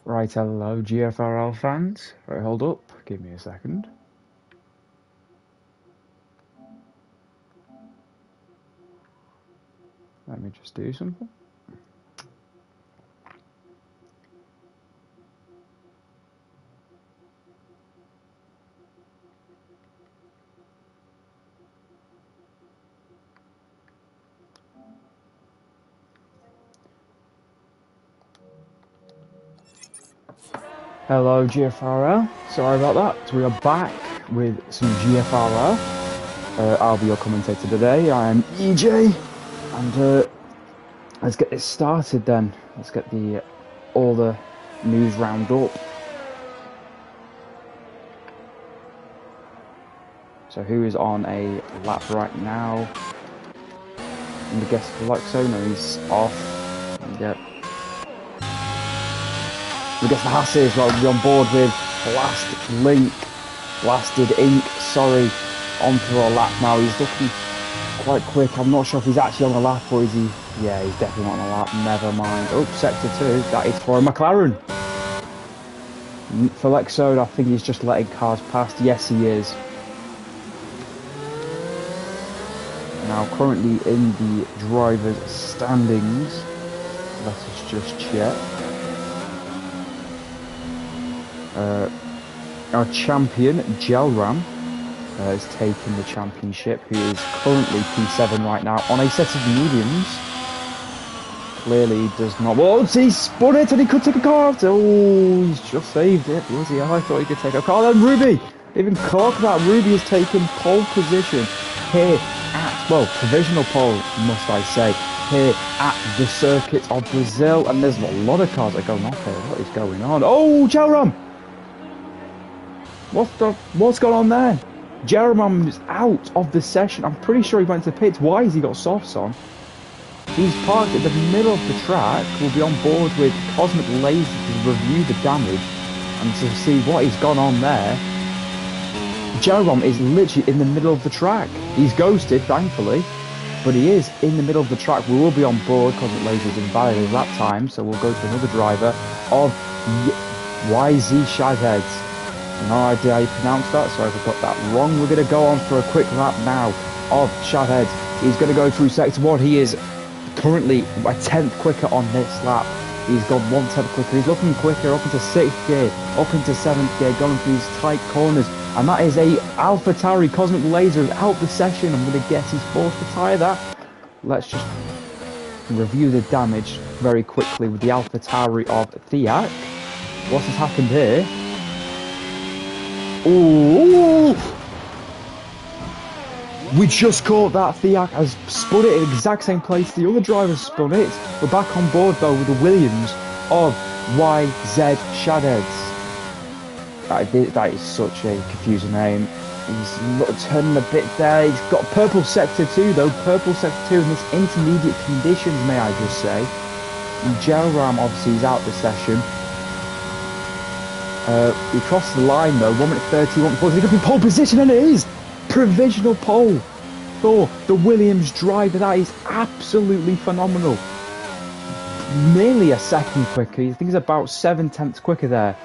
Right, hello GFRL fans. Right, hold up, give me a second. Let me just do something. Hello GFRL, sorry about that. We are back with some GFRL. I'll be your commentator today. I am EJ, and let's get this started then. Let's get all the news round up. So who is on a lap right now? And the guest Flexo, no, he's off. Yep. We get the Hasse as well, we'll be on board with Blasted Ink, sorry, on for a lap now. He's looking quite quick. I'm not sure if he's actually on a lap or is he... Yeah, he's definitely not on a lap, never mind. Oh, sector 2, that is for a McLaren. For Lexode, I think he's just letting cars past. Yes, he is. Now, currently in the driver's standings, let us just check. Our champion, Gelram, has taken the championship, who is currently P7 right now on a set of mediums. Clearly does not... Whoa, he spun it and he could take a car out. Oh, he's just saved it. Bloody hell, I thought he could take a car. Then Ruby! Even clock that. Ruby has taken pole position here at... Well, provisional pole, must I say. Here at the circuit of Brazil. And there's a lot of cars that are going off here. What is going on? Oh, Gelram! What's going on there? Jeremiah is out of the session. I'm pretty sure he went to pits. Why has he got softs on? He's parked at the middle of the track. We'll be on board with Cosmic Laser to review the damage and to see what has gone on there. Jeremiah is literally in the middle of the track. He's ghosted, thankfully, but he is in the middle of the track. We will be on board. Cosmic Laser is invalid lap time, so we'll go to another driver of YZ Shadheads. No idea how you pronounce that, so if I got that wrong. We're going to go on for a quick lap now of Shadhead. He's going to go through sector 1. He is currently a tenth quicker on this lap. He's gone 1/10 quicker. He's looking quicker up into 6th gear, up into 7th gear, going through these tight corners. And that is a AlphaTauri Cosmic Laser out the session. I'm going to guess he's forced to tyre that. Let's just review the damage very quickly with the AlphaTauri of Thiak. What has happened here? Ooh! We just caught that. Thiak has spun it in the exact same place the other driver spun it. We're back on board though with the Williams of YZ Shadheads. That is such a confusing name. He's turning a bit there. He's got purple sector 2 though. Purple sector 2 in this intermediate conditions, may I just say. And Gelram obviously is out the session. We crossed the line though, 1 minute 31 before he got in pole position, and it is provisional pole for the Williams driver. That is absolutely phenomenal. Nearly a second quicker. I think he's about 7/10 quicker there.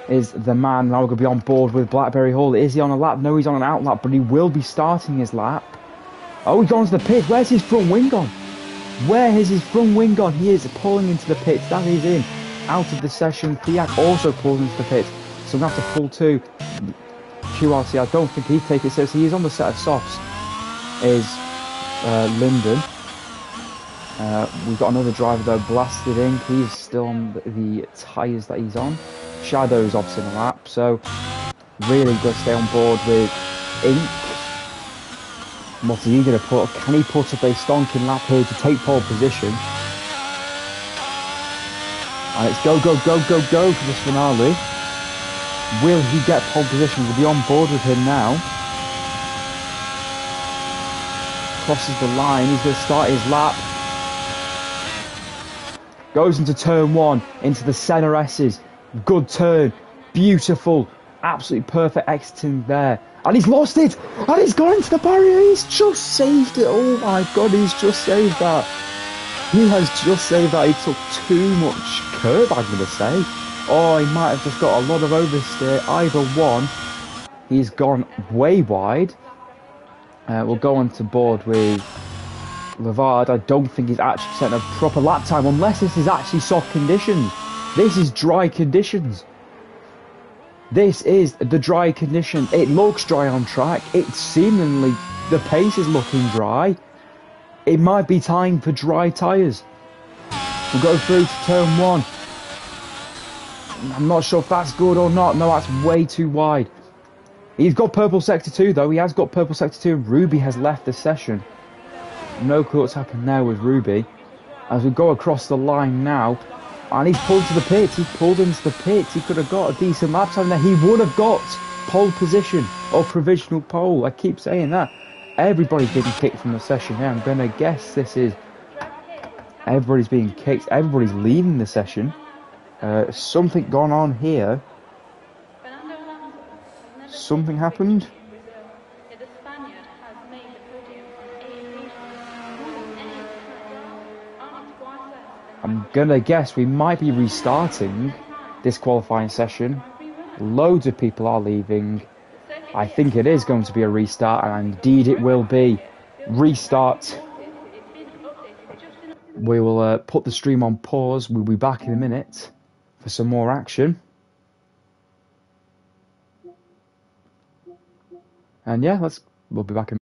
Is the man. Now we're going to be on board with Blackberry Hall. Is he on a lap? No, he's on an out lap, but he will be starting his lap. Oh, he's gone to the pit. Where's his front wing gone? Where is his front wing gone? He is pulling into the pits. That is in. Out of the session. Thiak also pulls into the pit, so we're going to have to pull to QRT. I don't think he'd take it seriously. He's on the set of softs. Is Linden. We've got another driver though, Blasted Ink. He's still on the tyres that he's on. Shadow's obviously in the lap, so really got to stay on board with Ink. What is he going to put? Can he put up a stonking lap here to take pole position? And it's go, go, go, go, go for this finale. Will he get pole position? We'll be on board with him now. Crosses the line. He's going to start his lap. Goes into turn 1, into the center S's. Good turn. Beautiful. Absolutely perfect exiting there. And he's lost it. And he's gone into the barrier. He's just saved it. Oh my God, he's just saved that. He has just saved that. He took too much curb, I'm going to say. Oh, he might have just got a lot of oversteer. Either one. He's gone way wide. We'll go on to board with Lavard. I don't think he's actually set a proper lap time unless this is actually soft conditions. This is dry conditions. This is the dry condition. It looks dry on track. It's seemingly, the pace is looking dry. It might be time for dry tyres. We'll go through to turn one. I'm not sure if that's good or not. No, that's way too wide. He's got purple sector 2 though. He has got purple sector 2. Ruby has left the session. No clue what's happened there with Ruby. As we go across the line now. And he's pulled to the pits. He pulled into the pits. He could have got a decent lap time there. He would have got pole position or provisional pole. I keep saying that. Everybody's being kicked from the session here. I'm going to guess this is... Everybody's being kicked. Everybody's leaving the session. Something gone on here. Something happened. I'm gonna guess we might be restarting this qualifying session. Loads of people are leaving. I think it is going to be a restart, and indeed it will be. Restart. We will put the stream on pause. We'll be back in a minute for some more action. And yeah, we'll be back in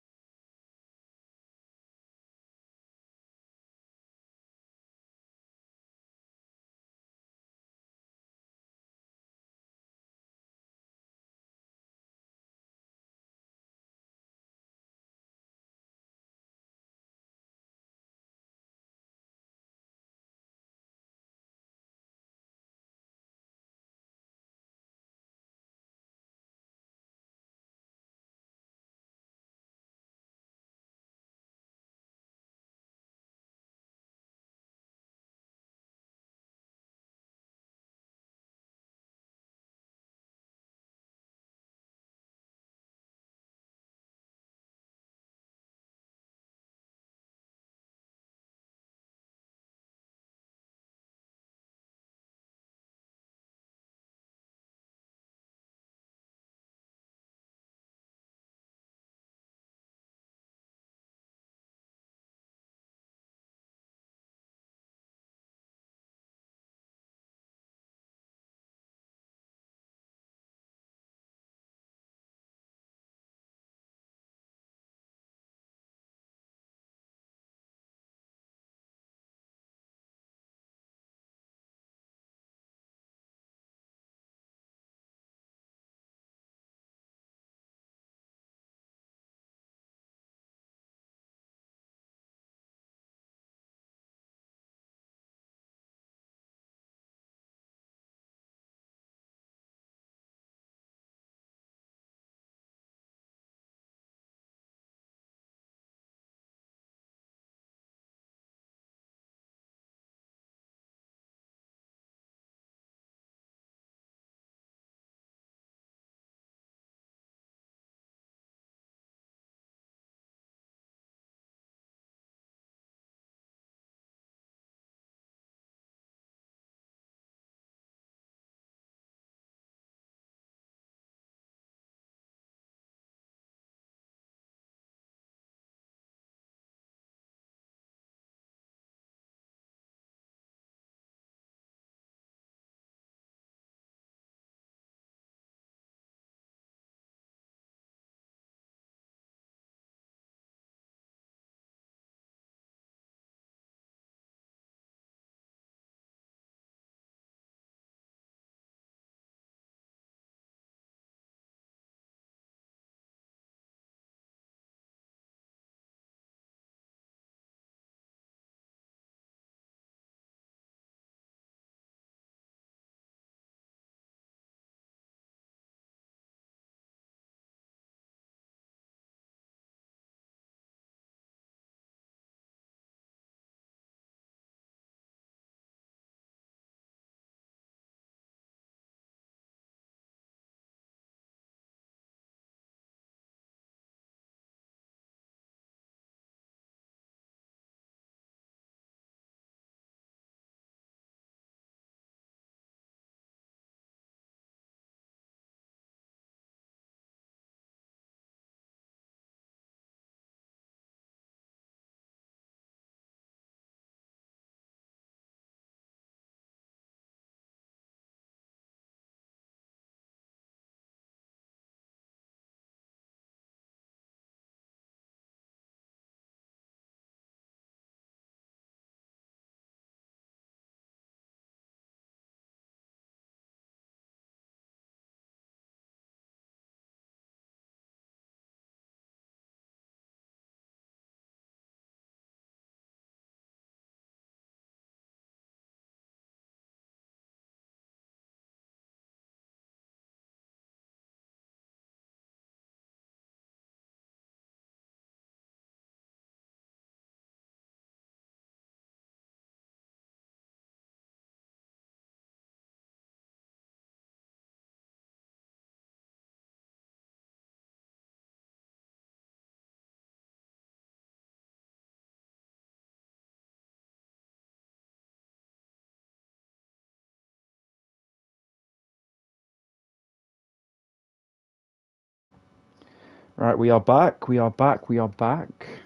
Right, we are back. We are back. We are back.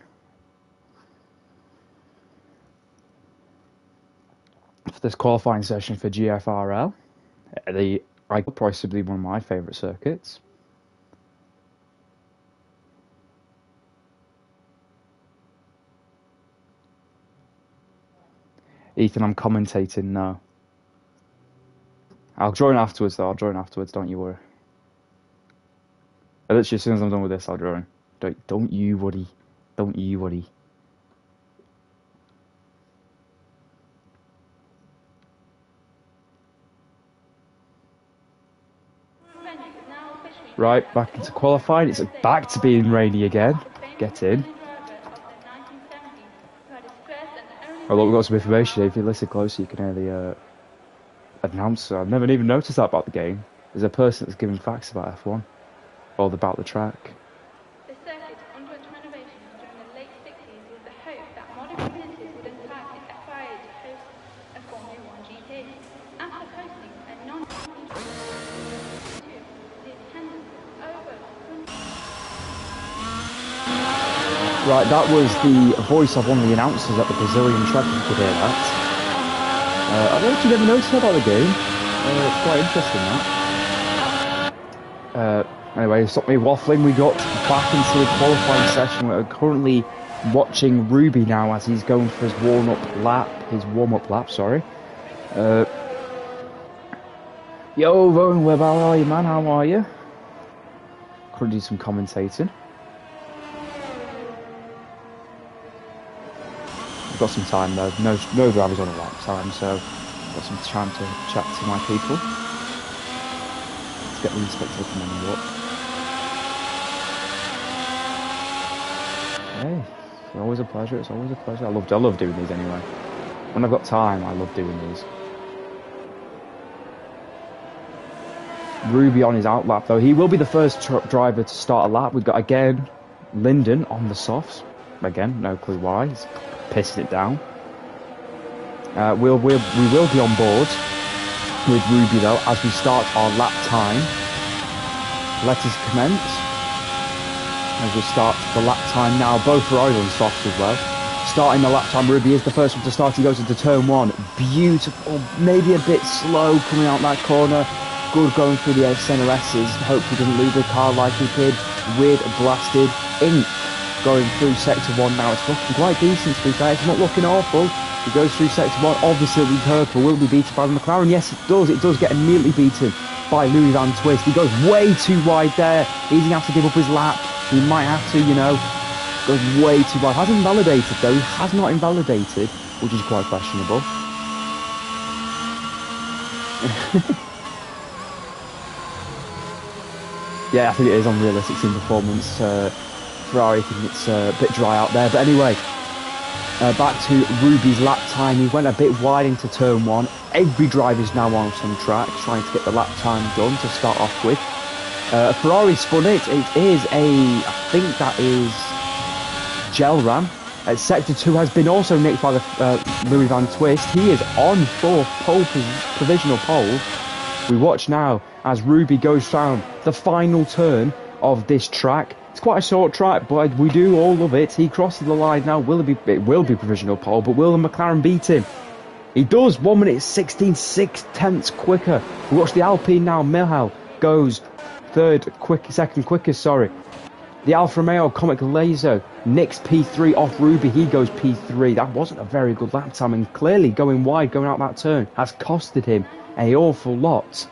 For this qualifying session for GFRL, possibly one of my favourite circuits. Ethan, I'm commentating now. I'll join afterwards, though. I'll join afterwards. Don't you worry. Literally, as soon as I'm done with this, I'll join. Don't you worry. Don't you worry. Right, back into qualifying. It's back to being rainy again. Get in. Oh, look, we've got some information here. If you listen closely, you can hear the announcer. I've never even noticed that about the game. There's a person that's giving facts about F1. Or about the track. The circuit underwent renovations during the late 60s with the hope that modern communities would entice its aspirers to host a Formula 1 GP. After hosting a the attendance was over 100. Right, that was the voice of one of the announcers at the Brazilian track, if you could hear that. I don't know if you ever noticed about the game. It's quite interesting, that. Anyway, stop me waffling. We got back into the qualifying session. We're currently watching Ruby now as he's going for his warm-up lap, sorry. Yo, Rowan Webb, how are you, man? How are you? Could do some commentating. I've got some time though. No drivers on a lap time, so I've got some time to chat to my people. Let's get the inspector to come on the up. Hey, it's always a pleasure. It's always a pleasure. I love doing these anyway. When I've got time, I love doing these. Ruby on his out lap though. He will be the first driver to start a lap. We've got again Linden on the softs. Again, no clue why. He's pissing it down. We will be on board with Ruby though as we start our lap time. Let us commence. As we start the lap time now, both Ferrari on softs as well. Starting the lap time, Ruby is the first one to start. He goes into turn one. Beautiful, maybe a bit slow coming out that corner. Good going through the centre S's. Hopefully doesn't lose the car like he did. Weird blasted ink going through sector one now. It's looking quite decent to be fair. It's not looking awful. He goes through sector one. Obviously the purple will be beaten by the McLaren. Yes, it does. It does get immediately beaten by Louis Van Twist. He goes way too wide there. He's going to have to give up his lap. He might have to, you know. Goes way too wide. Hasn't invalidated though. He has not invalidated, which is quite questionable. Yeah, I think it is unrealistic in performance. Ferrari, I think it's a bit dry out there. But anyway, back to Ruby's lap time. He went a bit wide into turn one. Every driver's now on some track, trying to get the lap time done to start off with. Ferrari spun it. It is I think that is Gel Ram. Sector 2 has been also nicked by the Louis Van Twist. He is on for provisional pole. We watch now as Ruby goes down the final turn of this track. It's quite a short track, but we do all love it. He crosses the line now. It will be provisional pole, but will the McLaren beat him? He does. 1 minute 16 6/10 quicker. We watch the Alpine now. Michal goes second quickest. Sorry. The Alfa Romeo Comic Laser nicks P3 off Ruby. He goes P3. That wasn't a very good lap time, and clearly going wide, going out that turn, has costed him an awful lot.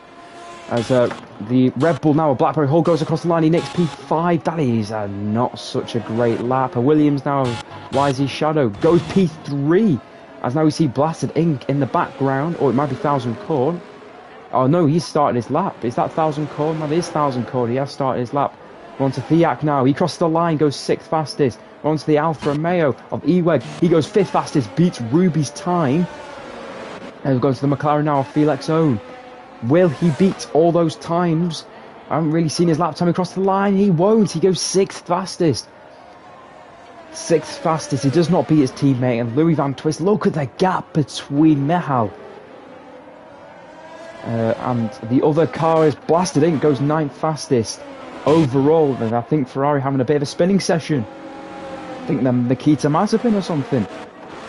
As the Red Bull now, a Blackberry Hull goes across the line, he nicks P5. That is not such a great lap. A Williams now, YZ Shadow, goes P3. As now we see Blasted Ink in the background, or it might be Thousand Corn. Oh no, he's starting his lap. Is that Thousand Corn? That is Thousand Corn. He has started his lap. We're on to Thiac now. He crosses the line, goes 6th fastest. We're on to the Alfa Romeo of Eweg. He goes 5th fastest, beats Ruby's time. And we go to the McLaren now of Felix Own. Will he beat all those times? I haven't really seen his lap time across the line. He won't. He goes 6th fastest. 6th fastest. He does not beat his teammate. And Louis Van Twist, look at the gap between Michal and the other car is Blasted Ink, goes 9th fastest. overall, then I think Ferrari having a bit of a spinning session. I think them Nikita Mazepin or something.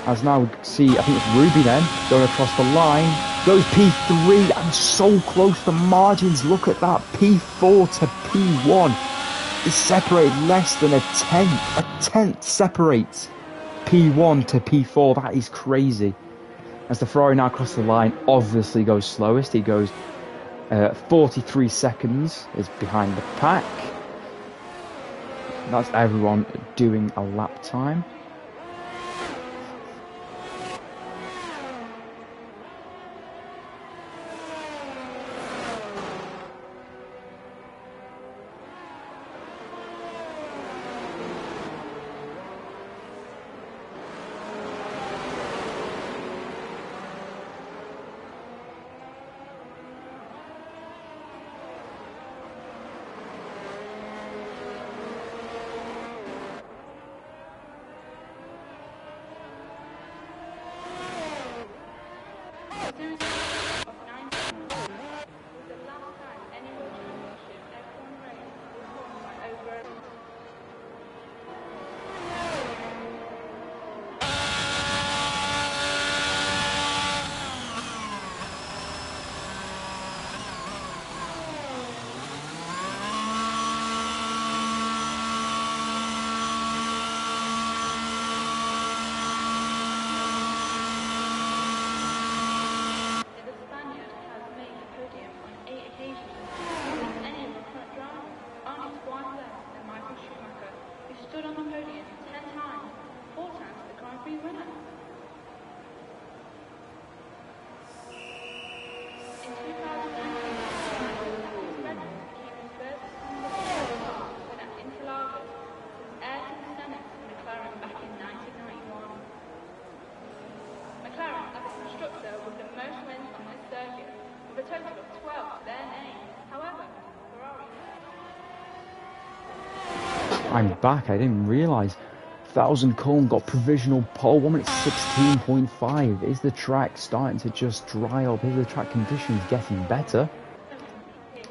As now we see, I think it's Ruby then, going across the line. Goes P3 and so close the margins. Look at that, P4 to P1. It's separated less than a tenth. A tenth separates P1 to P4. That is crazy. As the Ferrari now across the line obviously goes slowest. He goes 43 seconds is behind the pack. That's everyone doing a lap time. I'm back, I didn't realise. 1000 Cone got provisional pole, 1 minute 16.5. Is the track starting to just dry up? Is the track conditions getting better?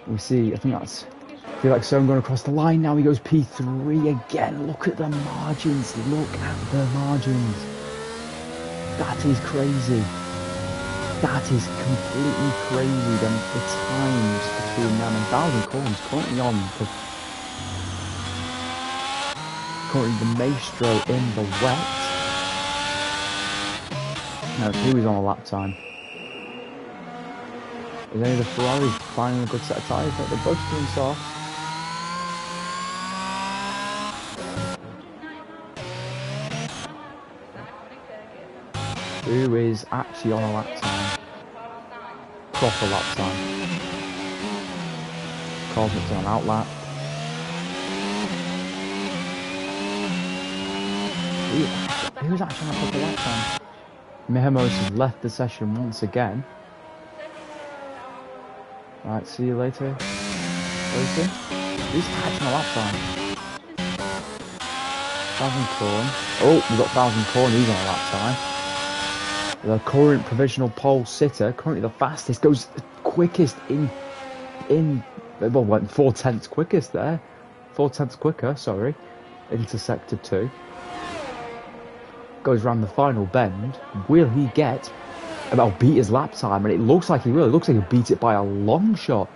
We see, I think that's, I feel like Son going across the line now. He goes P3 again. Look at the margins, look at the margins. That is crazy. That is completely crazy. The times between them and 1000 Cone's currently on the Maestro in the wet. No, he was on a lap time. Is any of the Ferraris finding a good set of tyres? They're both doing soft. Who is actually on a lap time? Proper lap time. Cosmic's on out lap. Who's actually on a proper lap time? Mehemos has left the session once again. Right, see you later. Who's actually on a lap time? 1000 Corn. Oh, we've got 1000 Corn, he's on a lap time. The current provisional pole sitter, currently the fastest, goes quickest well, went 4/10 quickest there. 4/10 quicker, sorry, into sector 2. Goes round the final bend. Will he get about beat his lap time? And it looks like he will. It looks like he'll beat it by a long shot.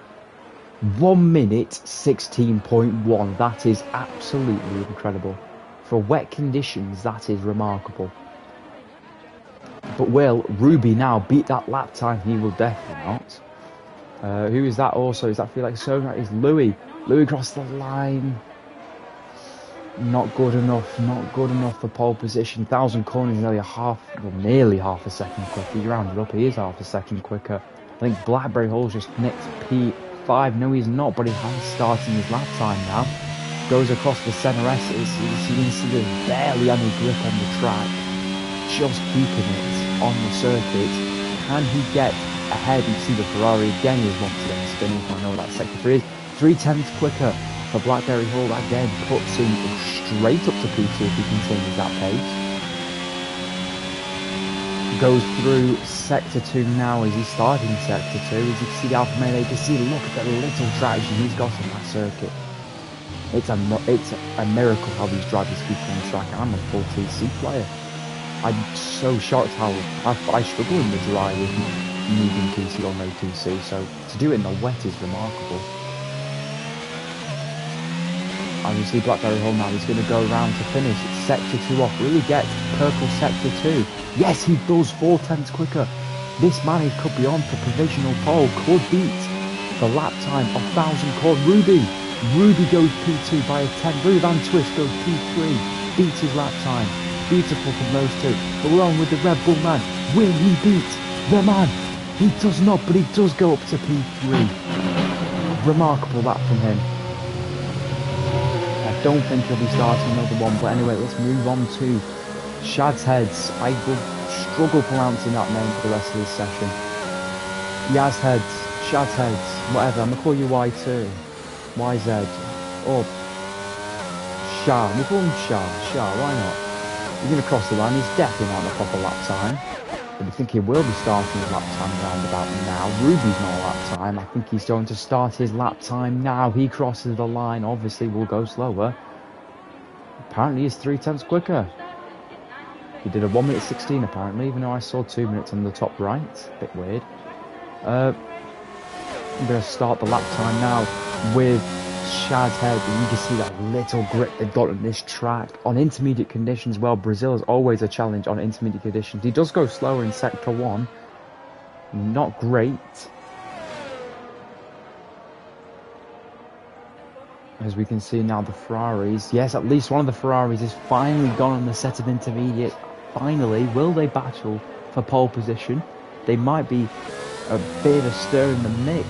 1 minute 16.1. That is absolutely incredible. For wet conditions, that is remarkable. But will Ruby now beat that lap time? He will definitely not. Who is that also? Is that Felix so? That is Louis. Louis across the line. Not good enough. Not good enough for pole position. 1000 Corn is nearly half a second quicker. You round it up, he is half a second quicker. I think Blackberry Hall's just nicked P5. No, he's not, but he has started his lap time now. Goes across the centre S's. You can see there's barely any grip on the track. Just keeping it on the circuit. Can he get ahead? You see the Ferrari again. He's once again spinning. I know that sector 3 is 3/10 quicker for Blackberry Hall. That again puts him straight up to P2 if he continues that pace. Goes through sector 2 now. Is he starting sector 2? As you can see the Alfa Romeo, you can see, look at the little traction he's got on that circuit. It's a miracle how these drivers keep on the track. I'm a 4TC player. I'm so shocked how I struggle in the dry with medium TC or no TC, so to do it in the wet is remarkable. Obviously, Blackberry Hall now is going to go around to finish. It's sector 2 off. Will he get purple sector 2? Yes, he does. 4/10 quicker. This man he could be on for provisional pole. Could beat the lap time of 1000 called Ruby. Ruby goes P2 by a 10. Ruby Van Twist goes P3. Beats his lap time. Beautiful from those two. But we're on with the Red Bull man. Will he beat the man? He does not, but he does go up to P3. Remarkable lap from him. I don't think he'll be starting another one, but anyway, let's move on to Shad's Heads. I will struggle pronouncing that name for the rest of this session. Yaz Heads, Shad's Heads, whatever. I'm gonna call you Y2, YZ, or Shah. We'll call him Shah, why not? He's gonna cross the line. He's definitely not on a proper lap time. But I think he will be starting his lap time around about now. Ruby's not a lap time. I think he's going to start his lap time now. He crosses the line. Obviously, will go slower. Apparently, he's 3/10 quicker. He did a 1:16 apparently, even though I saw 2 minutes on the top right. Bit weird. I'm going to start the lap time now with Shad's Head, and you can see that little grip they've got on this track. On intermediate conditions, well, Brazil is always a challenge on intermediate conditions. He does go slower in sector 1. Not great. As we can see now, the Ferraris. Yes, at least one of the Ferraris is finally gone on the set of intermediate. Finally, will they battle for pole position? They might be a bit of a stir in the mix,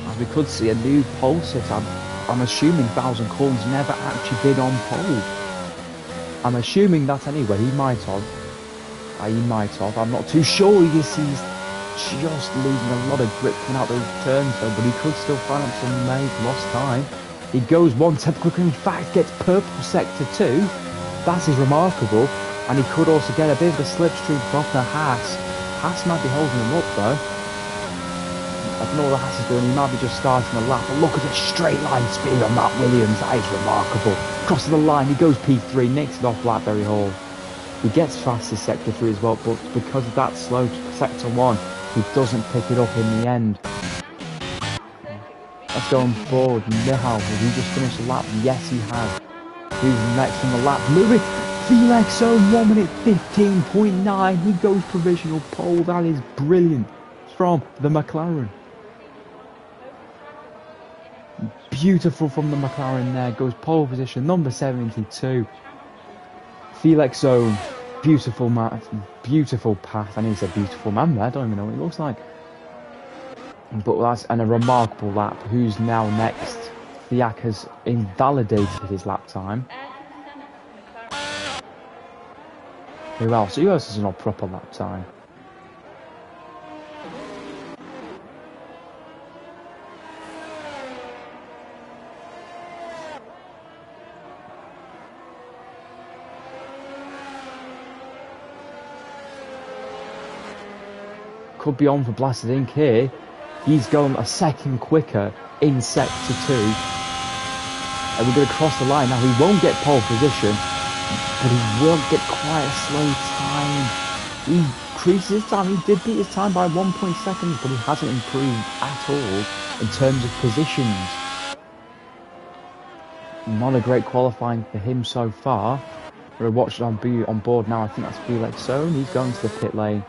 as we could see a new pole sit. I'm assuming 1000 Corn's never actually been on pole. I'm assuming that anyway. He might have. I'm not too sure. You see, he's just losing a lot of grip coming out those turns though, but he could still find out some lost time. He goes 1/10 quicker. In fact, gets purple sector 2. That is remarkable. And he could also get a bit of a slipstream from the Haas. Haas might be holding him up though. I don't know what the Haas is doing. He might be just starting a lap. But look at the straight line speed on that Williams. That is remarkable. Crosses the line. He goes P3. Nicks it off Blackberry Hall. He gets fastest sector 3 as well. But because of that slow sector 1, he doesn't pick it up in the end. Let's go on board now. Will he just finish the lap? Yes, he has. Who's next on the lap? Moving. Felix Owen, 1:15.9. He goes provisional pole. That is brilliant from the McLaren. Beautiful from the McLaren there. Goes pole position number 72. Felix Owen, beautiful man, beautiful path. I need to say beautiful man there. I don't even know what he looks like. But that's a remarkable lap. Who's now next? Fiat has invalidated his lap time. Who else? Who else is not proper lap time? Could be on for Blasted Ink here. He's going a second quicker in sector 2. And we're going to cross the line. Now, he won't get pole position, but he will get quite a slow time. He increases his time. He did beat his time by 1 seconds, but he hasn't improved at all in terms of positions. Not a great qualifying for him so far. We're watching on board now. I think that's Felix Owen. He's going to the pit lane.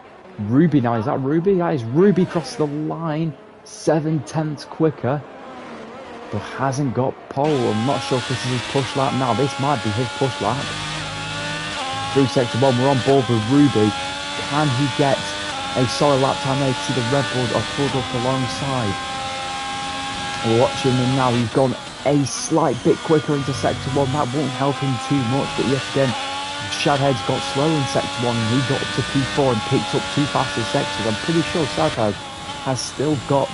Ruby now. Is that Ruby? That is Ruby crosses the line. 7/10 quicker. But hasn't got pole. I'm not sure if this is his push lap. Now, this might be his push lap. Through sector 1, we're on board with Ruby. Can he get a solid lap time there? You can see the Red Bulls are pulled up alongside. We're watching him now. He's gone a slight bit quicker into sector 1. That won't help him too much. But yet again, Shadhead's got slow in sector 1 and he got up to P4 and picked up 2 fastest sectors. I'm pretty sure Shadhead has still got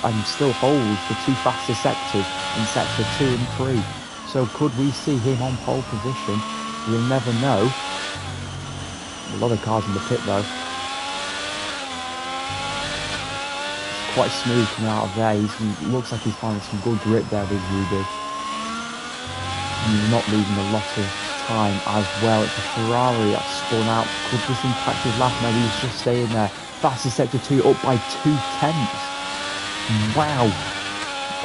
and still holds the 2 fastest sectors in sector 2 and 3. So could we see him on pole position? We'll never know. A lot of cars in the pit though. It's quite smooth coming out of there. He looks like he's finding some good grip there with Ruby. and he's not losing a lot of time as well. It's a Ferrari that spun out. Could this impact his lap? No, he's just staying there. Fastest sector 2, up by 2/10. Wow,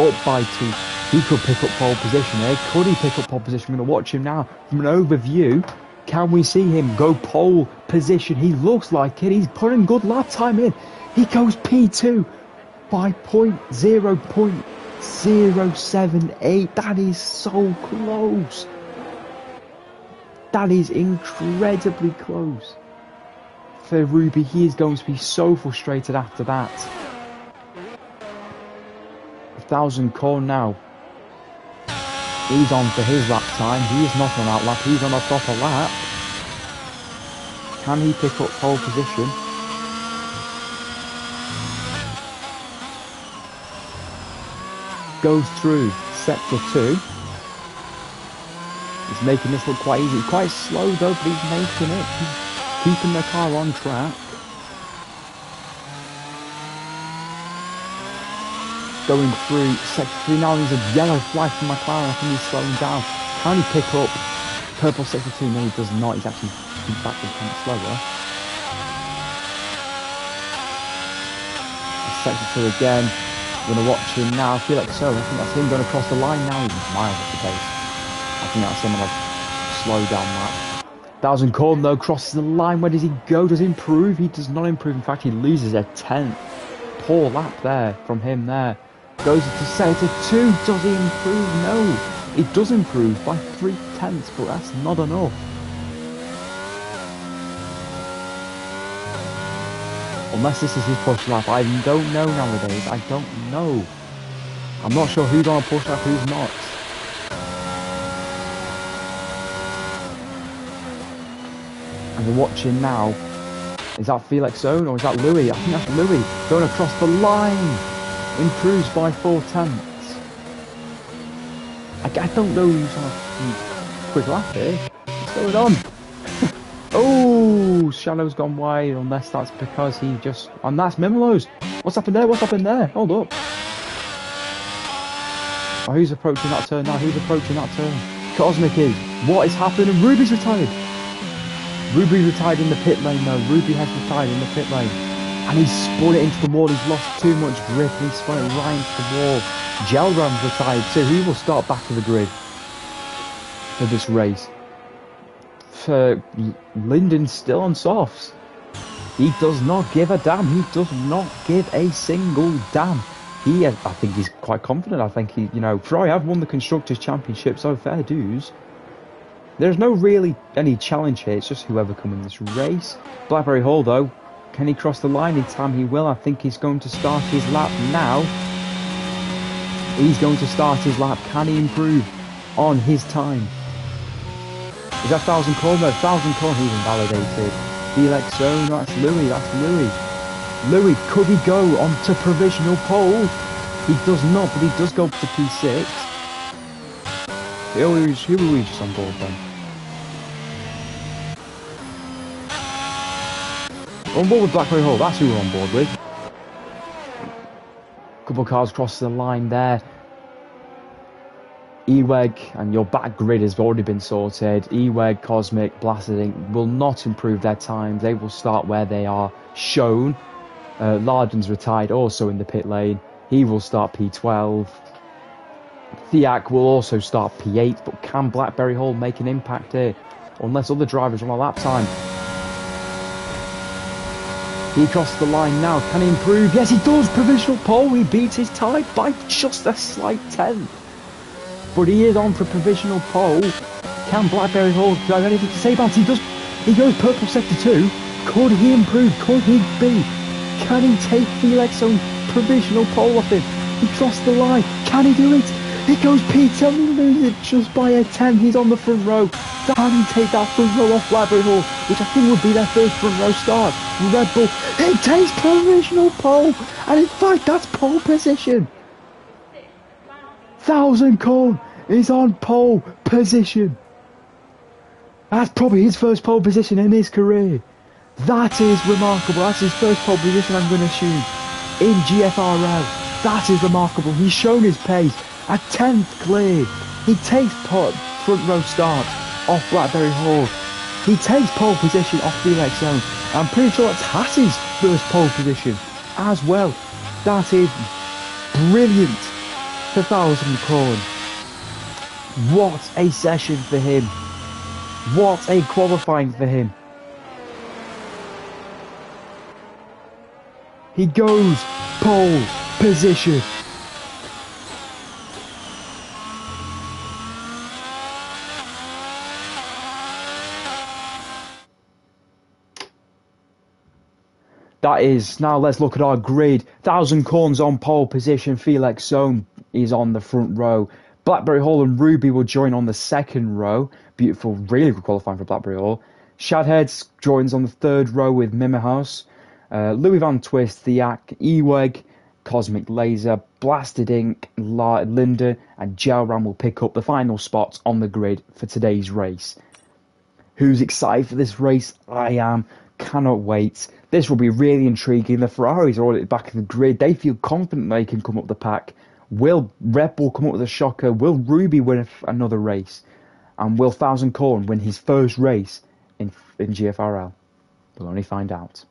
up by 2. He could pick up pole position here. Could he pick up pole position? I'm going to watch him now from an overview. Can we see him go pole position? He looks like it. He's putting good lap time in. He goes P2 by 0.078. That is so close. That is incredibly close. For Ruby, he is going to be so frustrated after that. 1,000 corn now. He's on for his lap time. He is not on that lap. He's on a proper lap. Can he pick up pole position? Goes through sector 2. He's making this look quite easy. Quite slow though, but he's making it. He's keeping the car on track. Going through sector 3 now. There's a yellow flag from McLaren. I think he's slowing down. Can he pick up purple sector 2? No, he does not. He's actually back a bit slower. Sector 2 again. I'm going to watch him now. I feel like so. I think that's him going across the line now. He's miles off the pace. I think that's him on a slow down lap. 1,000 corn though, crosses the line. Where does he go? Does he improve? He does not improve. In fact, he loses a 10th. Poor lap there from him there. Goes into sector 2. Does he improve? No. He does improve by 3/10, but that's not enough. Unless this is his push lap. I don't know nowadays. I don't know. I'm not sure who's on a push lap, who's not. And we're watching now. Is that Felix Zone or is that Louis? I think that's Louis. Going across the line. Improves by 4/10. I don't know who's on a quick lap here. What's going on? Oh, Shadow's gone wide, unless that's because he just... And that's Mimolo's. What's happened there? What's happened there? Hold up. Oh, who's approaching that turn now? Who's approaching that turn? Cosmic is. What is happening? Ruby's retired. Ruby retired in the pit lane though. Ruby has retired in the pit lane. And he's spun it into the wall. He's lost too much grip and he's spun it right into the wall. Gelram's retired too. He will start back of the grid for this race. For Linden's still on softs. He does not give a damn. He does not give a single damn. I think he's quite confident. I think he, Ferrari have won the Constructors' Championship, so fair dues. There's no really any challenge here. It's just whoever can win this race. Blackberry Hall, though, can he cross the line in time? He will. I think he's going to start his lap now. He's going to start his lap. Can he improve on his time? Is that 1,000 corn? No, 1,000 corn. He's invalidated. Felix Zone. No, that's Louis. That's Louis. Louis, could he go on to provisional pole? He does not, but he does go to P6. Who are we just on board then? On board with Blackberry Hall. That's who we're on board with. Couple of cars cross the line there. Eweg and your back grid has already been sorted. Eweg, Cosmic, Blasted Inc. will not improve their times. They will start where they are shown. Larden's retired also in the pit lane. He will start P12. Thiak will also start P8, but can Blackberry Hall make an impact here? Unless other drivers are on a lap time. He crossed the line now. Can he improve? Yes, he does. Provisional pole. He beats his time by just a slight 10th. But he is on for provisional pole. Can Blackberry Hall have anything to say about it? He does. He goes purple sector 2. Could he improve? Could he be? Can he take Felix on provisional pole off him? He crossed the line. Can he do it? He goes P10 and he loses it just by a 10. He's on the front row. Can he take that front row off Blackberry Hall, which I think would be their first front row start? Red Bull. He takes provisional pole. And in fact, that's pole position. 1,000 corn is on pole position. That's probably his first pole position in his career. That is remarkable. That's his first pole position, I'm going to assume, in GFRL. That is remarkable. He's shown his pace. A 10th cleared. He takes front row start off Blackberry Hall. He takes pole position off Felix Zone. I'm pretty sure that's Haas's first pole position as well. That is brilliant for 1,000 Corn. What a session for him. What a qualifying for him. He goes pole position. That is, now let's look at our grid. 1,000 Corns on pole position. Felix Zone is on the front row. Blackberry Hall and Ruby will join on the second row. Beautiful, really good qualifying for Blackberry Hall. Shadheads joins on the third row with Mimmerhouse. Louis Van Twist, Thiak, Eweg, Cosmic Laser, Blasted Ink, Linden and Gelram will pick up the final spots on the grid for today's race. Who's excited for this race? I am. Cannot wait. This will be really intriguing. The Ferraris are all at the back of the grid. They feel confident they can come up the pack. Will Red Bull come up with a shocker? Will Ruby win another race? And will 1,000 Corn win his first race in GFRL? We'll only find out.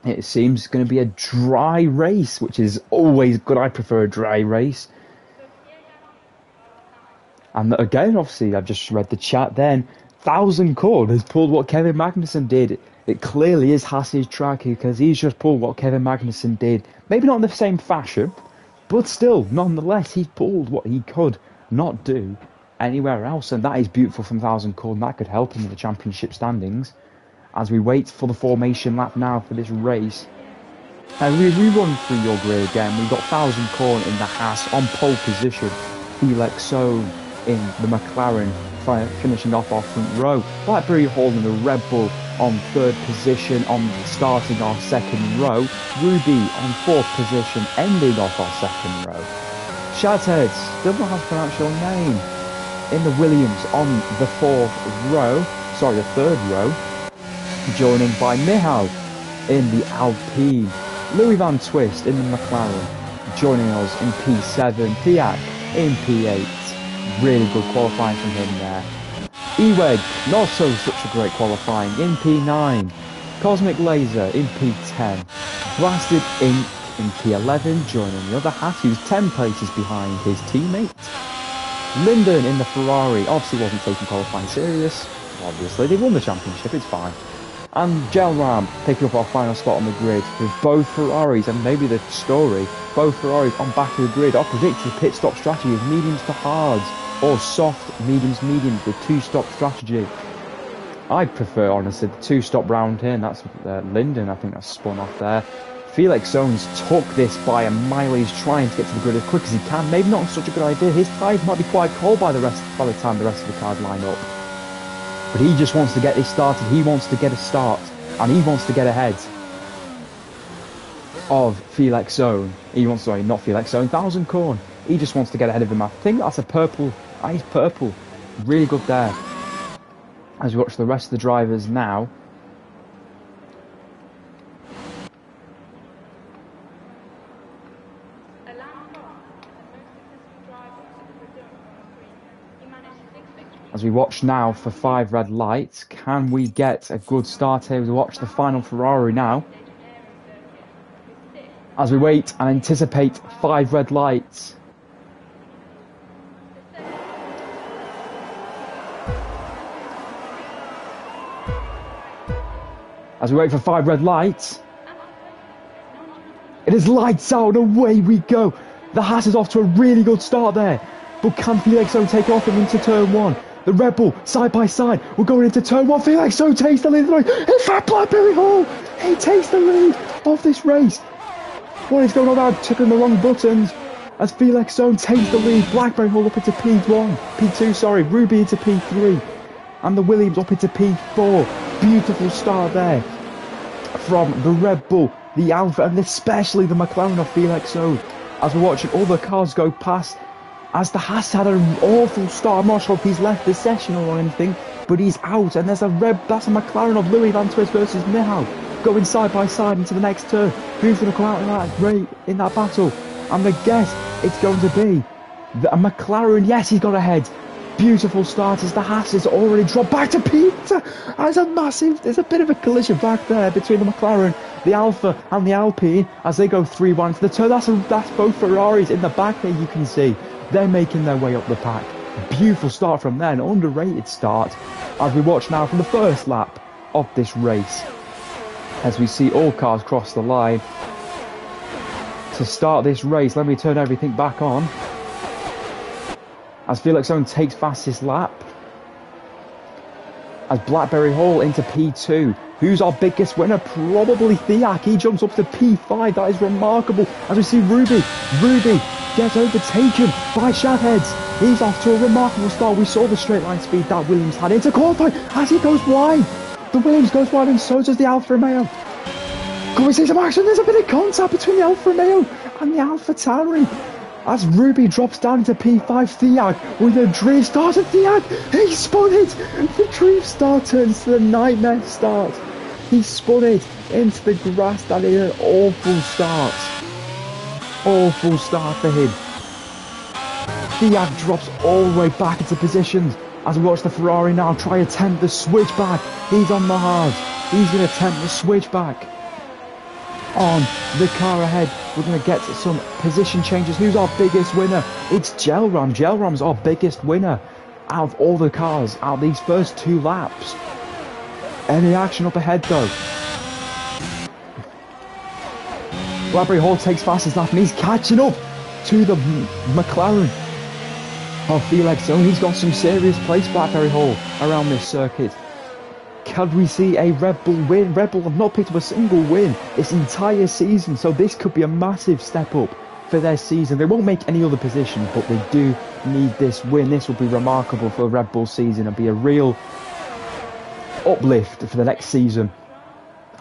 It seems going to be a dry race, which is always good. I prefer a dry race. And again, obviously, I've just read the chat then. 1,000 Corn has pulled what Kevin Magnussen did. It clearly is Haas's track because he's just pulled what Kevin Magnussen did. Maybe not in the same fashion, but still, nonetheless, he's pulled what he could not do anywhere else. And that is beautiful from 1,000 Corn. That could help him with the championship standings. As we wait for the formation lap now for this race. And we run through your grid again. We've got 1,000 Corn in the Haas on pole position. Felix Zone in the McLaren finishing off our front row. Blackberry Hall in the Red Bull on third position on starting our second row. Ruby on fourth position ending off our second row. Shadhead, still not how to pronounce your name. In the Williams on the the third row. Joining by Mihal in the Alpine. Louis Van Twist in the McLaren. Joining us in P7. Thiak in P8. Really good qualifying from him there. Eweg, not such a great qualifying in P9. Cosmic Laser in P10. Blasted Ink in P11. Joining the other Haas, who's 10 places behind his teammate. Linden in the Ferrari. Obviously wasn't taking qualifying serious. Obviously, they won the championship, it's fine. And Gelram picking up our final spot on the grid with both Ferraris, and maybe the story, both Ferraris on back of the grid. Our predicted pit stop strategy is mediums to hards, or soft mediums with two-stop strategy. I prefer, honestly, the two-stop round here, and that's Linden, I think that's spun off there. Felix Zones took this by a mile. He's trying to get to the grid as quick as he can. Maybe not such a good idea. His tyres might be quite cold by the time the rest of the cars line up. But he just wants to get this started. He wants to get a start. And he wants to get ahead of Felix Zone. Not Felix Zone, 1,000 Corn. He just wants to get ahead of him. I think that's a purple. That is purple. Really good there. As we watch the rest of the drivers now. As we watch now for 5 red lights, can we get a good start here? We watch the final Ferrari now. As we wait and anticipate 5 red lights. As we wait for 5 red lights. It is lights out, away we go. The Haas is off to a really good start there. But can Felix Zone take off him into turn 1? The Red Bull, side by side, we're going into turn 1. Felix Zone takes the lead. In fact, Blackberry Hall, he takes the lead of this race. What is going on now? Ticking the wrong buttons. as Felix Zone takes the lead. Blackberry Hall up into P2, sorry, Ruby into P3, and the Williams up into P4. Beautiful start there from the Red Bull, the Alfa, and especially the McLaren of Felix Zone. As we're watching all the cars go past, as the Haas had an awful start. I'm not sure if he's left the session or anything, but he's out, and that's a McLaren of Louis Van Twist versus Michal, going side by side into the next turn. Who's going to come out in that battle? I'm going to guess it's going to be a McLaren. Yes, he's got ahead. Beautiful start as the Haas has already dropped back to Peter. There's a bit of a collision back there between the McLaren, the Alfa and the Alpine as they go 3-1 into the turn. That's both Ferraris in the back there, you can see. They're making their way up the pack. Beautiful start from there, an underrated start as we watch now from the first lap of this race. As we see all cars cross the line to start this race. Let me turn everything back on. As Felix Zone takes fastest lap. As Blackberry Hall into P2. Who's our biggest winner? Probably Thiak. He jumps up to P5. That is remarkable. As we see Ruby gets overtaken by Shadheads. He's off to a remarkable start. We saw the straight line speed that Williams had into qualifying as he goes wide. The Williams goes wide and so does the Alfa Romeo. Can we see some action? There's a bit of contact between the Alfa Romeo and the Alfa Tauri. As Ruby drops down into P5, Thiak with a drift start, and Thiak, he spun it! The drift start turns to the nightmare start. He spun it into the grass. That is an awful start. Awful start for him. Thiak drops all the way back into positions as we watch the Ferrari now try to attempt the switchback. He's on the hard. He's going to attempt the switchback on the car ahead. We're going to get some position changes. Who's our biggest winner? It's Gelram. Gelram's our biggest winner out of all the cars out of these first 2 laps. Any action up ahead though? Blackberry Hall takes fastest lap and he's catching up to the McLaren of Felix Zone. He's got some serious pace, Blackberry Hall, around this circuit. Could we see a Red Bull win? Red Bull have not picked up a single win this entire season, so this could be a massive step up for their season. They won't make any other position, but they do need this win. This will be remarkable for the Red Bull season and be a real uplift for the next season.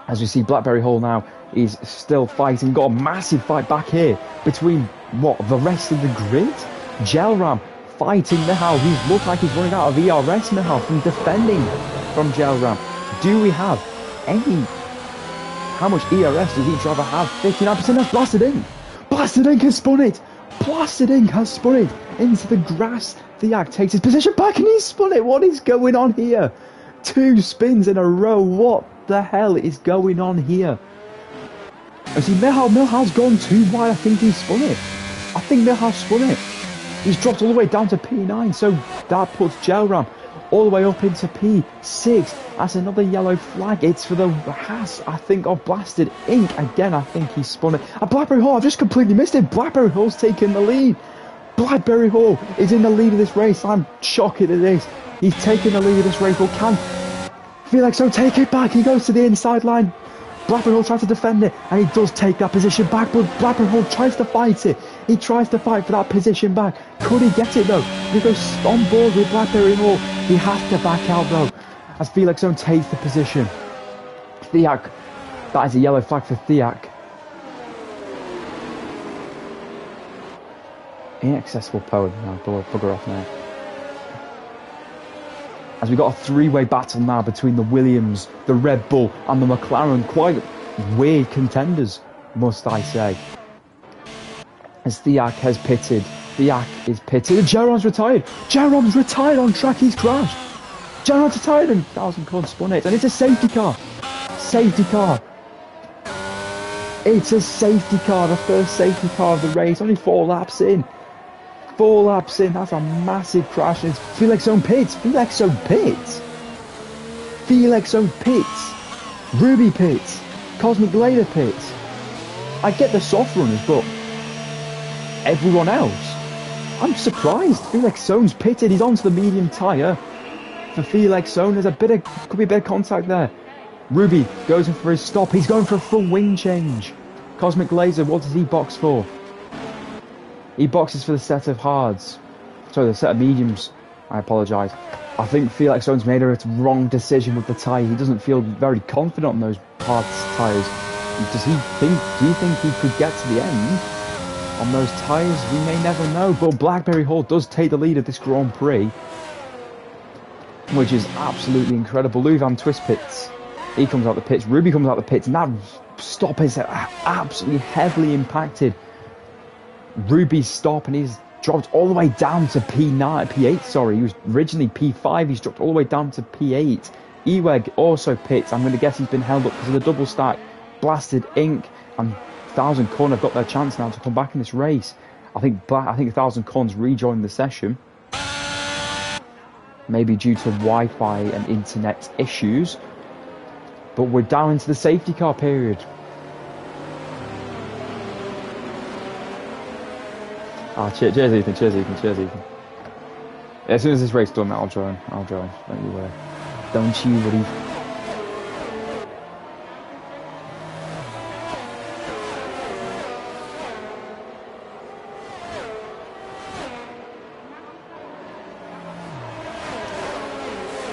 As we see, Blackberry Hall now is still fighting. Got a massive fight back here between the rest of the grid. Gelram fighting Michal. He's looked like he's running out of ERS. Michal from defending from Gelram. Do we have any? How much ERS does each driver have? 59%. That's Blasted Ink. Blasted Ink has spun it. Blasted Ink has spun it into the grass. Thiak takes his position back and he's spun it. What is going on here? 2 spins in a row. What the hell is going on here? I see Michal's gone too wide. I think he's spun it. I think Michal spun it. He's dropped all the way down to P9, so that puts Gelram all the way up into P6. That's another yellow flag. It's for the Haas, I think, of Blasted Ink. Again, I think he spun it. And Blackberry Hall, I've just completely missed it. Blackberry Hall's taking the lead. Blackberry Hall is in the lead of this race. I'm shocked at this. He's taking the lead of this race. Well, can Felix Zone take it back? He goes to the inside line. Blackberry Hall tries to defend it, and he does take that position back, but Blackberry Hall tries to fight it. He tries to fight for that position back. Could he get it though? He goes on board with Blackberry Hall. He has to back out though, as Felix Zone takes the position. Thiak, that is a yellow flag for Thiak. Inaccessible power now, bugger off now. As we got a 3-way battle now between the Williams, the Red Bull and the McLaren. Quite weird contenders, must I say. As Thiak has pitted. Thiak is pitted and Gelram's retired. Gelram's retired on track, he's crashed. Gelram's retired and 1,000 Corn spun it. And it's a safety car. Safety car. It's a safety car, the first safety car of the race. Only 4 laps in. 4 laps in, that's a massive crash. It's Felix Zone pits. Felix Zone pits. Felix Zone pits. Ruby pits. Cosmic Glader pits. I get the soft runners, but everyone else, I'm surprised. Felix Zone's pitted. He's onto the medium tyre. For Felix Zone, there's could be a bit of contact there. Ruby goes in for his stop. He's going for a full wing change. Cosmic Laser, what does he box for? He boxes for the set of hards. Sorry, the set of mediums. I apologise. I think Felix Jones made a wrong decision with the tyre. He doesn't feel very confident on those hard tyres. Do you think he could get to the end on those tyres? We may never know. But Blackberry Hall does take the lead of this Grand Prix, which is absolutely incredible. Louis Van Twist pits. He comes out the pits. Ruby comes out the pits. And that stop is absolutely heavily impacted Ruby's stop, and he's dropped all the way down to P8, sorry. He was originally P5. He's dropped all the way down to P8. Eweg also pits. I'm going to guess he's been held up because of the double stack. Blasted Ink and 1000 Corn have got their chance now to come back in this race. I think 1000 Corn's rejoined the session. Maybe due to Wi-Fi and internet issues. But we're down into the safety car period. Cheers Ethan, cheers Ethan. As soon as this race is done, I'll join. Don't you worry.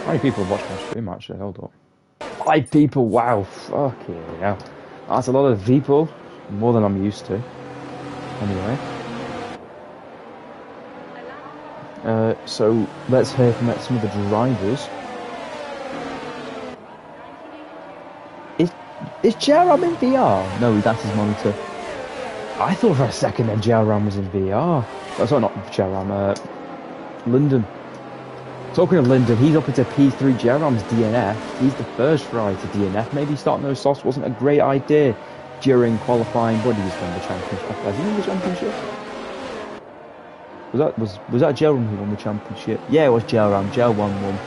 How many people have watched my stream actually? Hold up. 5 people, wow, fucking hell. That's a lot of people, more than I'm used to. Anyway. So let's hear from some of the drivers. Is Jerram in VR? No, that's his monitor. I thought for a second that Jerram was in VR. Oh, sorry, not Jerram, Lyndon. Talking of Lyndon, he's up into P3. Jerram's DNF. He's the first driver to DNF. Maybe starting those softs wasn't a great idea during qualifying. What did he just win the championship? I think he won the championship. Was that Jerram who won the championship? Yeah, it was Jerram. Jer won one.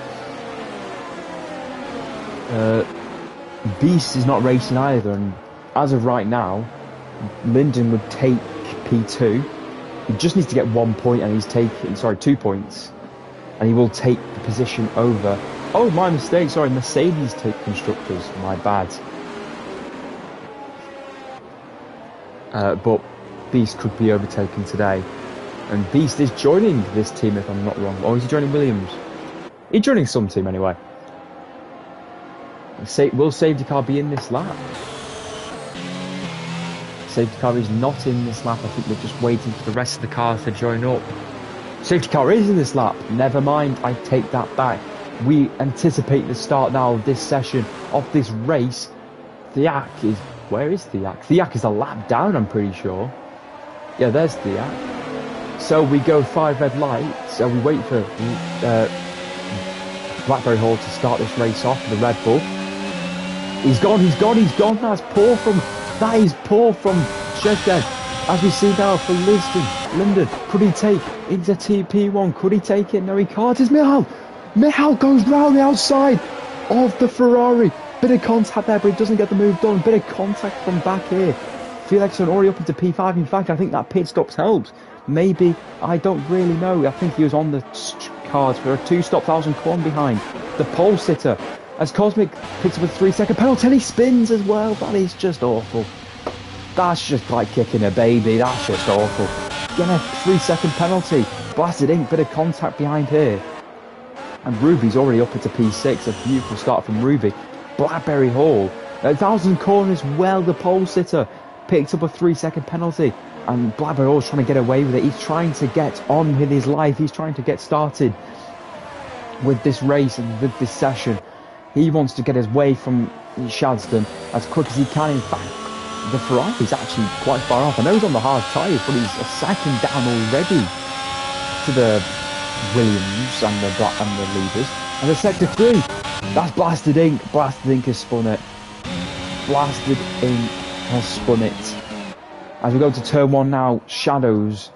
Beast is not racing either, and as of right now, Lyndon would take P2. He just needs to get 1 point, and he's taking 2 points, and he will take the position over. Oh, my mistake. Sorry, Mercedes take constructors. My bad. But Beast could be overtaken today. And Beast is joining this team, if I'm not wrong. Or is he joining Williams? He's joining some team anyway. Will safety car be in this lap? Safety car is not in this lap. I think they're just waiting for the rest of the cars to join up. Safety car is in this lap. Never mind, I take that back. We anticipate the start now of this session, of this race. Thiak is... Where is Thiak? Thiak is a lap down, I'm pretty sure. Yeah, there's Thiak. So we go 5 red lights, and we wait for Blackberry Hall to start this race off, the Red Bull. He's gone. That is poor from Shedden. As we see now for Lyndon. Could he take into TP1? Could he take it? No, he can't. It's Michal. Michal goes round the outside of the Ferrari. Bit of contact there, but he doesn't get the move done. Bit of contact from back here. Felix already up into P5. In fact, I think that pit stop's helped. Maybe, I don't really know. I think he was on the cards for a 2-stop 1000 corn behind. The pole sitter. As Cosmic picks up a 3-second penalty, and he spins as well. That is just awful. That's just like kicking a baby. That's just awful. Getting a 3-second penalty. Blasted Ink, bit of contact behind here. And Ruby's already up into P6. A beautiful start from Ruby. Blackberry Hall. 1000 corn as well. The pole sitter picks up a 3-second penalty. And Blackberry Hall's trying to get away with it. He's trying to get on with his life. He's trying to get started with this race and with this session. He wants to get his way from Shadston as quick as he can. In fact, the Ferrari is actually quite far off. I know he's on the hard tyres, but he's a second down already to the Williams and the leaders. And the sector 3, that's Blasted Ink. Blasted Ink has spun it. Blasted Ink has spun it. As we go to turn 1 now, Shaz,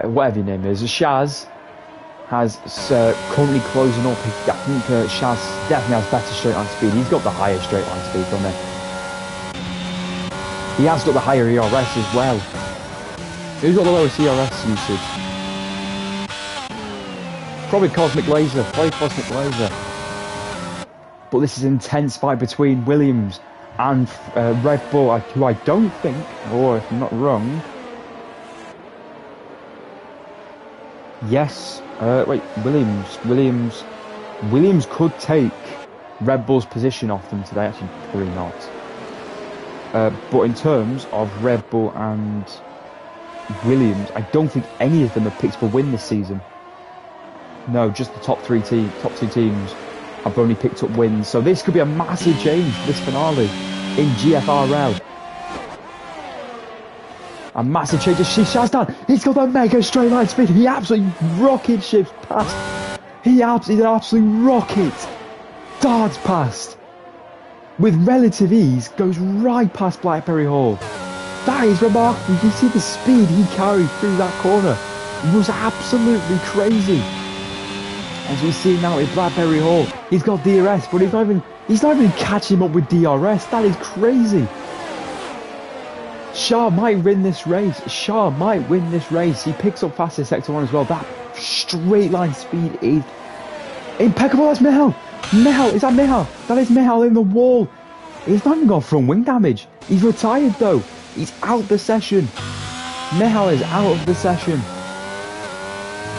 whatever your name is, Shaz has currently closing up. I think Shaz definitely has better straight line speed. He's got the higher straight line speed, doesn't he? He has got the higher ERS as well. Who's got the lowest ERS usage? Probably Cosmic Laser. But this is an intense fight between Williams and Red Bull, who I don't think, or if I'm not wrong, Yes. Wait, Williams could take Red Bull's position off them today. Actually, probably not. But in terms of Red Bull and Williams, I don't think any of them have picked up a win this season. No, just the top two teams have only picked up wins. So this could be a massive change for this finale in GFRL. A massive change to Shazdan. He's got the mega straight line speed. He absolutely rocket ships past. He absolutely rocket darts past. With relative ease, goes right past Blackberry Hall. That is remarkable. You see the speed he carried through that corner. It was absolutely crazy. As we see now with Blackberry Hall, he's got DRS, but he's not even catching up with DRS. That is crazy. Shah might win this race. He picks up fast in sector 1 as well. That straight line speed is impeccable. That's Mihal. Is that Mihal? That is Mihal in the wall. He's not even got front wing damage. He's retired though. He's out the session. Mihal is out of the session.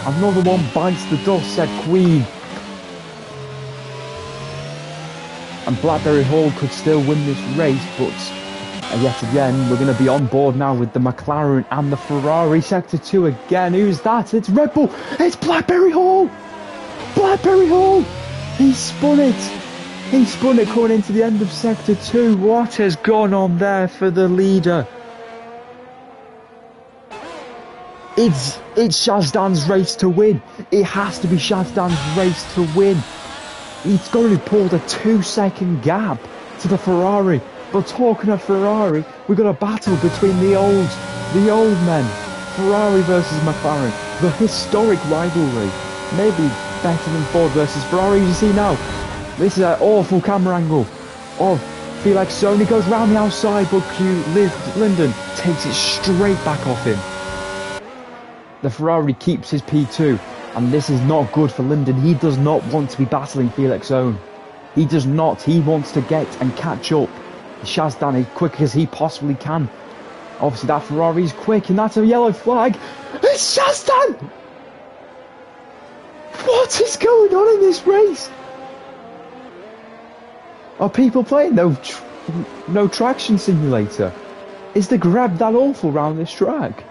Another one bites the dust, said Queen. And Blackberry Hall could still win this race, but yet again, we're going to be on board now with the McLaren and the Ferrari. Sector 2 again. Who's that? It's Red Bull. It's Blackberry Hall. Blackberry Hall. He spun it. He spun it coming into the end of Sector 2. What has gone on there for the leader? It's Shazdan's race to win. It has to be Shazdan's race to win. He's got to pull a 2-second gap to the Ferrari. But talking of Ferrari, we've got a battle between the old men. Ferrari versus McLaren. The historic rivalry. Maybe better than Ford versus Ferrari. You see now, this is an awful camera angle. Oh, Felix Sony goes round the outside, but Linden takes it straight back off him. The Ferrari keeps his P2, and this is not good for Linden. He does not want to be battling Felix Own. He does not. He wants to get and catch up. Shazdan as quick as he possibly can. Obviously that Ferrari is quick, and that's a yellow flag. It's Shazdan! What is going on in this race? Are people playing no traction simulator? Is the grab that awful round this track?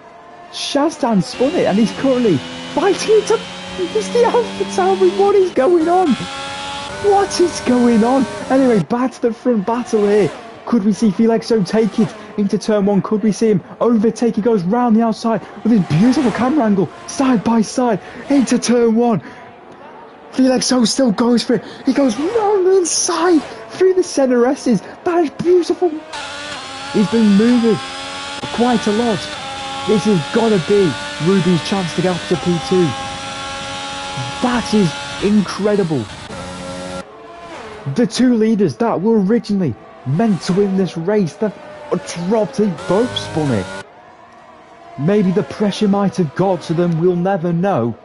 Shazdan spun it, and he's currently fighting to the Alpha Tauri. What is going on? What is going on? Anyway, back to the front battle here. Could we see Felixo take it into turn 1? Could we see him overtake? He goes round the outside with his beautiful camera angle, side by side, into turn 1. Felixo still goes for it. He goes round the inside through the centre S's. That is beautiful. He's been moving quite a lot. This has got to be Ruby's chance to get up to P2. That is incredible. The two leaders that were originally meant to win this race, they've dropped it, both spun it. Maybe the pressure might have got to them, we'll never know.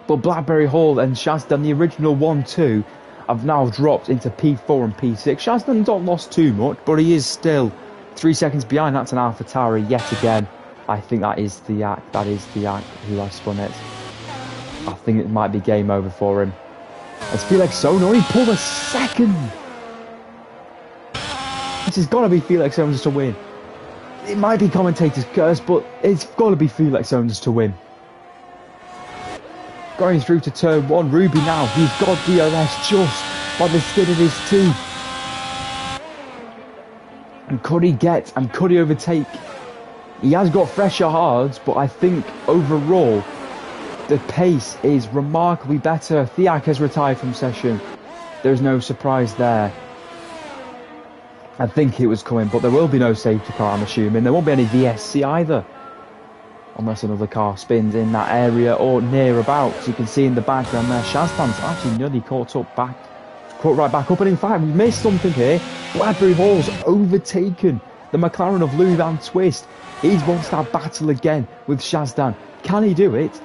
But Blackberry Hall and Shazdan, the original 1-2, have now dropped into P4 and P6. Shazdan's not lost too much, but he is still 3 seconds behind. That's an AlphaTauri yet again. I think that is the Yak. That is the Yak who has spun it. I think it might be game over for him. As Felix Sono, he pulled a second. This has got to be Felix Owens to win. It might be commentator's curse, but it's got to be Felix Owens to win. Going through to turn 1, Ruby now. He's got DRS just by the skin of his teeth. And could he get and could he overtake? He has got fresher hards, but I think overall the pace is remarkably better. Thiak has retired from session. There's no surprise there. I think it was coming, but there will be no safety car, I'm assuming. There won't be any VSC either. Unless another car spins in that area or near about. As you can see in the background there, Shazdan's actually nearly caught right back up. And in fact, we missed something here. Blackberry Hall's overtaken the McLaren of Louis Van Twist. He wants that battle again with Shazdan. Can he do it?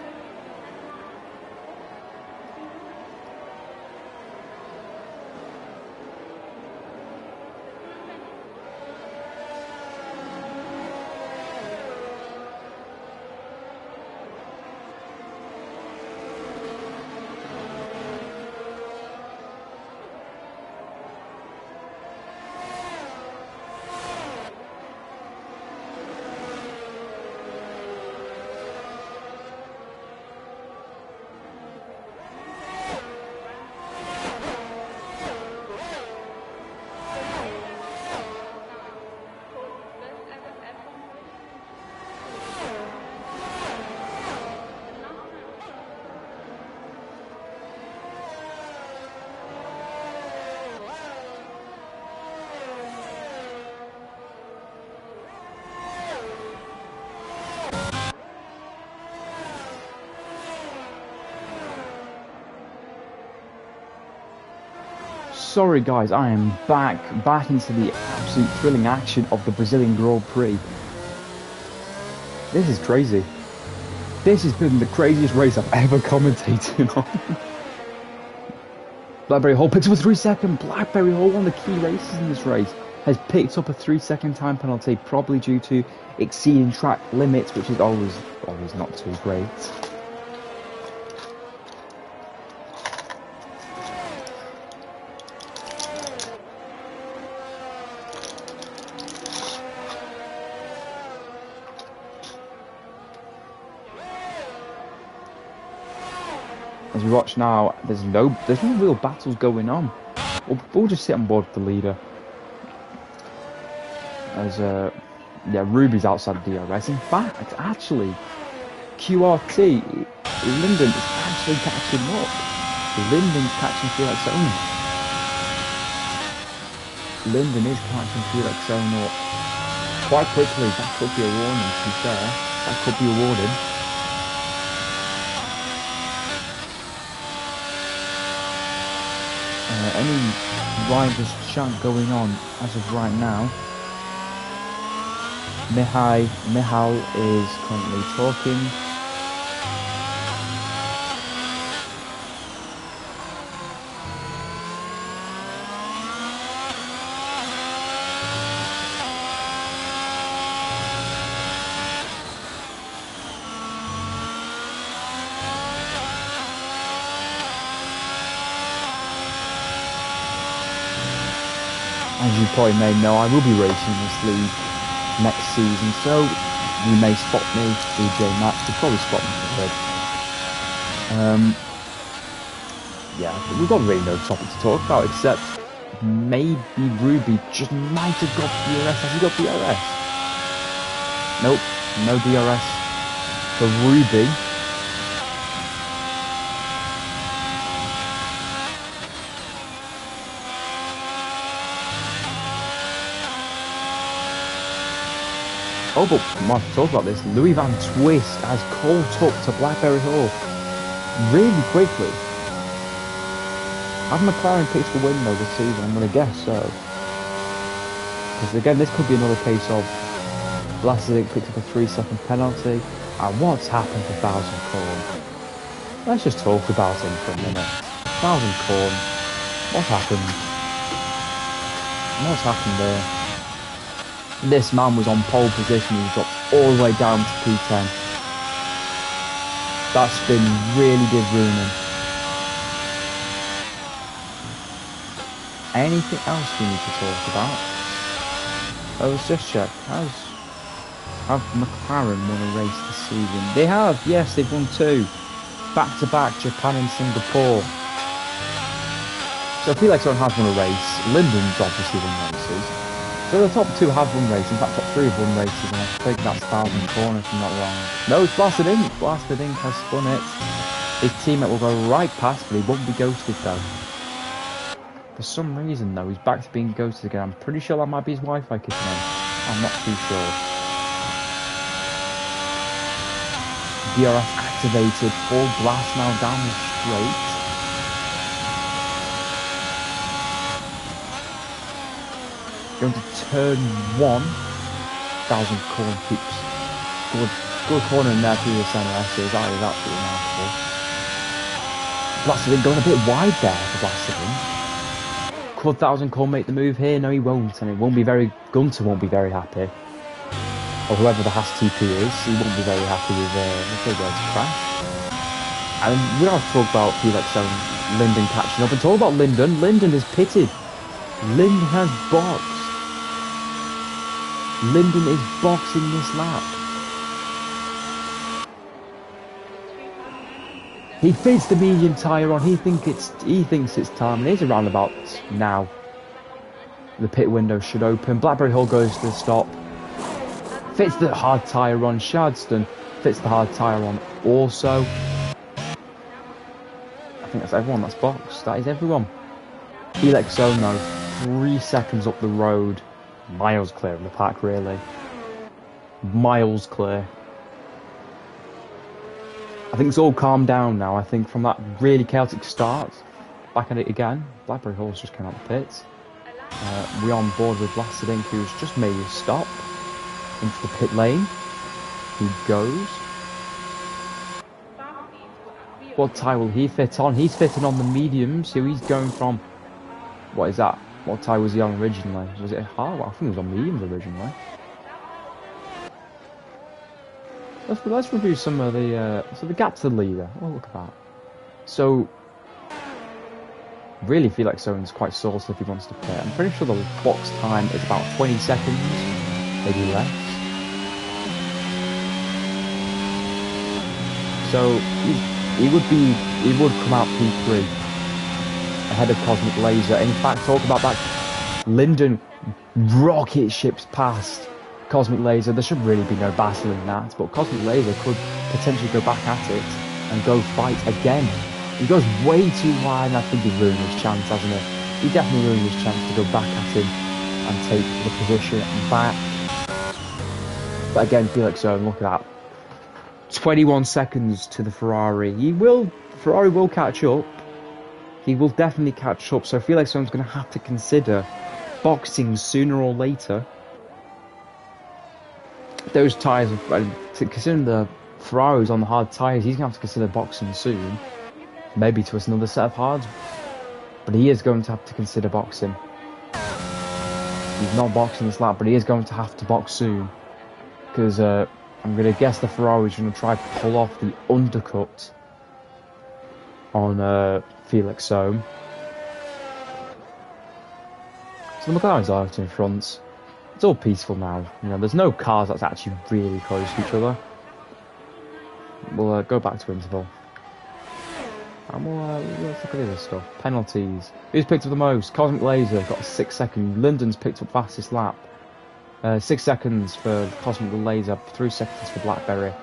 sorry guys, I am back into the absolute thrilling action of the Brazilian Grand Prix. This is crazy. This has been the craziest race I've ever commentated on. Blackberry Hall picks up a 3-second. Blackberry Hall, one of the key races in this race, has picked up a 3-second time penalty, probably due to exceeding track limits, which is always not too great. As we watch now, there's no real battles going on. We'll just sit on board with the leader. As yeah, Ruby's outside the DRS. In fact, actually, QRT Linden is actually catching up. Linden's catching Felix Owen. Linden is catching Felix Owen up quite quickly. That could be a warning, to be fair. That could be a warning. Any riders chant going on as of right now. Mihal is currently talking. As you probably may know, I will be racing this league next season, so you may spot me, DJ Max, you'll probably spot me for it. Yeah, we've got really no topic to talk about, except maybe Ruby just might have got DRS. Has he got DRS? Nope, no DRS for Ruby. Oh, but I might talk about this. Louis Van Twist has caught up to Blackberry Hall really quickly. Have McLaren picked the win though this season? I'm going to guess so. Because again, this could be another case of Vlasic picked up a 3-second penalty. And what's happened to Thousand Corn? Let's just talk about him for a minute. Thousand Corn, what's happened? What's happened there? This man was on pole position, he dropped all the way down to P10. That spin really did ruin him. Anything else we need to talk about? Oh, let's just check. Have McLaren won a race this season? They have, yes, they've won 2. Back-to-back, Japan and Singapore. So I feel like someone has won a race. Linden's obviously won races. So the top 2 have won races, in fact top 3 have won races, and I think that's Thousand Corn if I'm not wrong. No, it's Blasted Ink. Blasted Ink has spun it. His teammate will go right past, but he won't be ghosted though. For some reason though, he's back to being ghosted again. I'm pretty sure that might be his Wi-Fi kicking in. I'm not too sure. DRS activated, full blast now down the straight. Going to turn 1. Thousand Corn keeps good corner in there through the centre. That is absolutely remarkable. Blasted Ink going a bit wide there for Blasted Ink. Could Thousand Corn make the move here? No, he won't, and it won't be very. Gunter won't be very happy, or whoever the Haas TP is, he won't be very happy with if they go to crash. And we don't have to talk about Felix and Linden catching up, and talk about Linden. Linden is pitted. Linden has boxed. Linden is boxing this lap. He fits the medium tyre on. He thinks it's time. And here's a roundabout now. The pit window should open. Blackberry Hall goes to the stop. Fits the hard tyre on. Shadston fits the hard tyre on also. I think that's everyone that's boxed. That is everyone. Felix Ono, 3 seconds up the road. Miles clear of the pack, really. Miles clear. I think it's all calmed down now. I think from that really chaotic start back at it again. Blackberry Hall's just came out the pits. We're on board with Blasted Ink, who's just made a stop into the pit lane. He goes. What tyre will he fit on? He's fitting on the medium, so he's going from... What is that? What tyre was he on originally? Was it a hard? I think it was on mediums originally. Let's review some of the... so the gap to the leader. Oh, look at that. So... Really feel like Soane's quite saucy if he wants to pit. I'm pretty sure the box time is about 20 seconds, maybe less. So he would come out P3 ahead of Cosmic Laser. In fact, talk about that, Linden rocket ships past Cosmic Laser. There should really be no battling that, but Cosmic Laser could potentially go back at it and go fight again. He goes way too wide, and I think he ruined his chance, hasn't he? He definitely ruined his chance to go back at him and take the position back. But again, Felix Soane, look at that. 21 seconds to the Ferrari. Ferrari will catch up. He will definitely catch up, so Felix Soane's going to have to consider boxing sooner or later. Those tyres, considering the Ferrari's on the hard tyres, he's going to have to consider boxing soon. Maybe to another set of hards, but he is going to have to consider boxing. He's not boxing this lap, but he is going to have to box soon, because I'm going to guess the Ferrari is going to try to pull off the undercut on Felix Soane. So the McLaren's are in front. It's all peaceful now. You know, there's no cars that's actually really close to each other. We'll go back to interval. And let's look at the other stuff. Penalties. Who's picked up the most? Cosmic Laser got 6 seconds. Linden's picked up fastest lap. 6 seconds for Cosmic Laser. 3 seconds for Blackberry.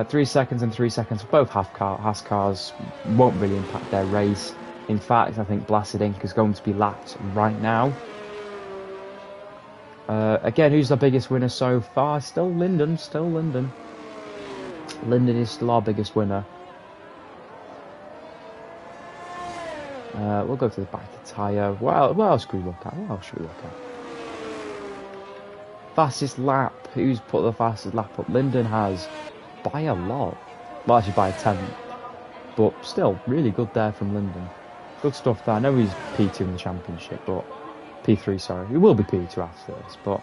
3 seconds and 3 seconds for both Haas cars. Won't really impact their race. In fact, I think Blasted Ink is going to be lapped right now. Again, who's the biggest winner so far? Still Linden. Linden is still our biggest winner. We'll go to the back of the tyre. What else should we look at? Fastest lap. Who's put the fastest lap up? Linden has, by a lot. Well, actually by a 10th. But still, really good there from Linden. Good stuff there. I know he's P2 in the championship, but... P3, sorry. He will be P2 after this, but...